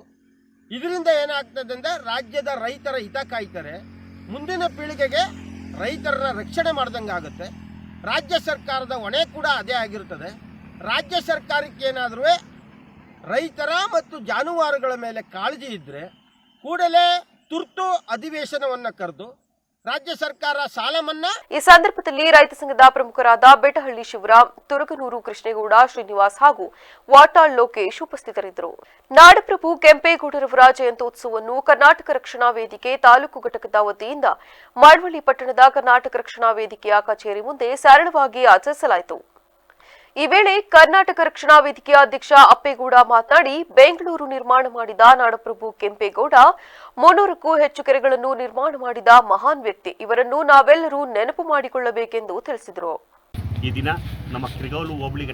ಇದರಿಂದ ಏನಾಗ್ತದೆ ಅಂದರೆ ರಾಜ್ಯದ ರೈತರ ಹಿತ ಕಾಯ್ತಾರೆ, ಮುಂದಿನ ಪೀಳಿಗೆಗೆ ರೈತರನ್ನ ರಕ್ಷಣೆ ಮಾಡ್ದಂಗೆ ಆಗುತ್ತೆ. ರಾಜ್ಯ ಸರ್ಕಾರದ ಹೊಣೆ ಕೂಡ ಅದೇ ಆಗಿರುತ್ತದೆ. ರಾಜ್ಯ ಸರ್ಕಾರಕ್ಕೆ ಏನಾದರೂ ರೈತರ ಮತ್ತು ಜಾನುವಾರುಗಳ ಮೇಲೆ ಕಾಳಜಿ ಇದ್ದರೆ ಕೂಡಲೇ ತುರ್ತು ಅಧಿವೇಶನವನ್ನು ಕರೆದು ರಾಜ್ಯ ಸರ್ಕಾರ ಸಾಲ ಮನ್ನಾ. ಈ ಸಂದರ್ಭದಲ್ಲಿ ರೈತ ಸಂಘದ ಪ್ರಮುಖರಾದ ಬೆಟಹಳ್ಳಿ ಶಿವರಾಮ್, ತುರಗನೂರು ಕೃಷ್ಣೇಗೌಡ, ಶ್ರೀನಿವಾಸ್ ಹಾಗೂ ವಾಟಾಳ್ ಲೋಕೇಶ್ ಉಪಸ್ಥಿತರಿದ್ದರು. ನಾಡಪ್ರಭು ಕೆಂಪೇಗೌಡರವರ ಜಯಂತ್ಯೋತ್ಸವವನ್ನು ಕರ್ನಾಟಕ ರಕ್ಷಣಾ ವೇದಿಕೆ ತಾಲೂಕು ಘಟಕದ ವತಿಯಿಂದ ಮಳವಳ್ಳಿ ಪಟ್ಟಣದ ಕರ್ನಾಟಕ ರಕ್ಷಣಾ ವೇದಿಕೆಯ ಕಚೇರಿ ಮುಂದೆ ಸರಳವಾಗಿ ಆಚರಿಸಲಾಯಿತು. ಈ ವೇಳೆ ಕರ್ನಾಟಕ ರಕ್ಷಣಾ ವೇದಿಕೆಯ ಅಧ್ಯಕ್ಷ ಅಪ್ಪೇಗೌಡ ಮಾತನಾಡಿ, ಬೆಂಗಳೂರು ನಿರ್ಮಾಣ ಮಾಡಿದ ನಾಡಪ್ರಭು ಕೆಂಪೇಗೌಡ 300ಕ್ಕೂ ಹೆಚ್ಚು ಕೆರೆಗಳನ್ನು ನಿರ್ಮಾಣ ಮಾಡಿದ ಮಹಾನ್ ವ್ಯಕ್ತಿ. ಇವರನ್ನು ನಾವೆಲ್ಲರೂ ನೆನಪು ಮಾಡಿಕೊಳ್ಳಬೇಕೆಂದು ತಿಳಿಸಿದರು. ಈ ದಿನ ನಮ್ಮ ಕಿರ್ಗಾವಲು ಹೋಬಳಿ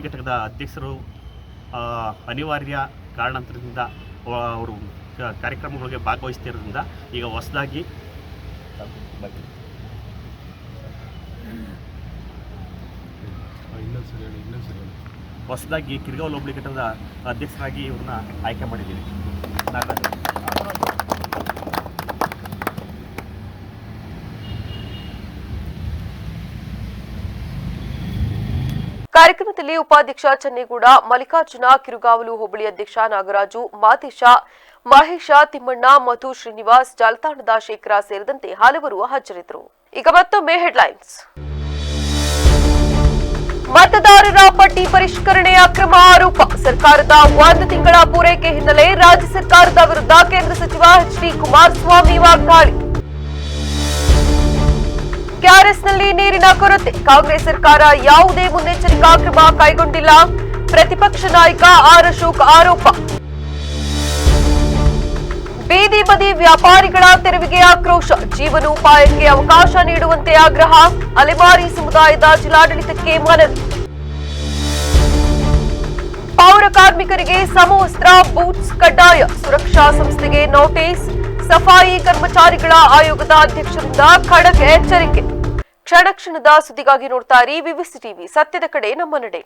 ಘಟಕದ ಅಧ್ಯಕ್ಷರು ಅನಿವಾರ್ಯ ಕಾರಣಾಂತರದಿಂದ ಅವರು ಕಾರ್ಯಕ್ರಮಗಳಿಗೆ ಭಾಗವಹಿಸ್ತಿರೋದ್ರಿಂದ ಈಗ ಹೊಸದಾಗಿ ಕಿರ್ಗಾವಲು ಹೋಬಳಿ ಘಟಕದ ಅಧ್ಯಕ್ಷರಾಗಿ ಇವ್ರನ್ನ ಆಯ್ಕೆ ಮಾಡಿದ್ದೀವಿ. ಕಾರ್ಯಕ್ರಮದಲ್ಲಿ ಉಪಾಧ್ಯಕ್ಷ ಚನ್ನೇಗೌಡ, ಮಲ್ಲಿಕಾರ್ಜುನ, ಕಿರುಗಾವಲು ಹೋಬಳಿ ಅಧ್ಯಕ್ಷ ನಾಗರಾಜು, ಮಾದೇಶ, ಮಹೇಶ, ತಿಮ್ಮಣ್ಣ, ಮಧು, ಶ್ರೀನಿವಾಸ್, ಜಾಲತಾಣದ ಶೇಖರ ಸೇರಿದಂತೆ ಹಲವರು ಹಾಜರಿದ್ದರು. ಈಗ ಮತ್ತೊಮ್ಮೆ ಹೆಡ್ಲೈನ್ಸ್. ಮತದಾರರ ಪಟ್ಟಿ ಪರಿಷ್ಕರಣೆ ಅಕ್ರಮ ಆರೋಪ. ಸರ್ಕಾರದ 1 ತಿಂಗಳ ಪೂರೈಕೆ ಹಿನ್ನೆಲೆ ರಾಜ್ಯ ಸರ್ಕಾರದ ವಿರುದ್ಧ ಕೇಂದ್ರ ಸಚಿವ ಎಚ್.ಡಿ. ಕುಮಾರಸ್ವಾಮಿ ವಾಗ್ದಾಳಿ. ಕೆಆರ್ಎಸ್ನಲ್ಲಿ ನೀರಿನ ಕೊರತೆ. ಕಾಂಗ್ರೆಸ್ ಸರ್ಕಾರ ಯಾವುದೇ ಮುನ್ನೆಚ್ಚರಿಕಾ ಕ್ರಮ ಕೈಗೊಂಡಿಲ್ಲ. ಪ್ರತಿಪಕ್ಷ ನಾಯಕ ಆರ್ ಅಶೋಕ್ ಆರೋಪ. ಬೀದಿ ಬದಿ ವ್ಯಾಪಾರಿಗಳ ತೆರವಿಗೆ ಆಕ್ರೋಶ. ಜೀವನೋಪಾಯಕ್ಕೆ ಅವಕಾಶ ನೀಡುವಂತೆ ಆಗ್ರಹ. ಅಲೆಮಾರಿ ಸಮುದಾಯದ ಜಿಲ್ಲಾಡಳಿತಕ್ಕೆ ಮನವಿ. ಪೌರ ಕಾರ್ಮಿಕರಿಗೆ ಸಮವಸ್ತ್ರ, ಬೂಟ್ಸ್ ಕಡ್ಡಾಯ. ಸುರಕ್ಷಾ ಸಂಸ್ಥೆಗೆ ನೋಟಿಸ್. ಸಫಾಯಿ ಕರ್ಮಚಾರಿಗಳ ಆಯೋಗದ ಅಧ್ಯಕ್ಷರಿಂದ ಖಡಕ್ ಎಚ್ಚರಿಕೆ. ಕ್ಷಣ ಕ್ಷಣದ ಸುದ್ದಿಗಾಗಿ ನೋಡ್ತಾ ಇರಿ ವಿವಿಸಿ ಟಿವಿ, ಸತ್ಯದ ಕಡೆ ನಮ್ಮ ನಡೆ.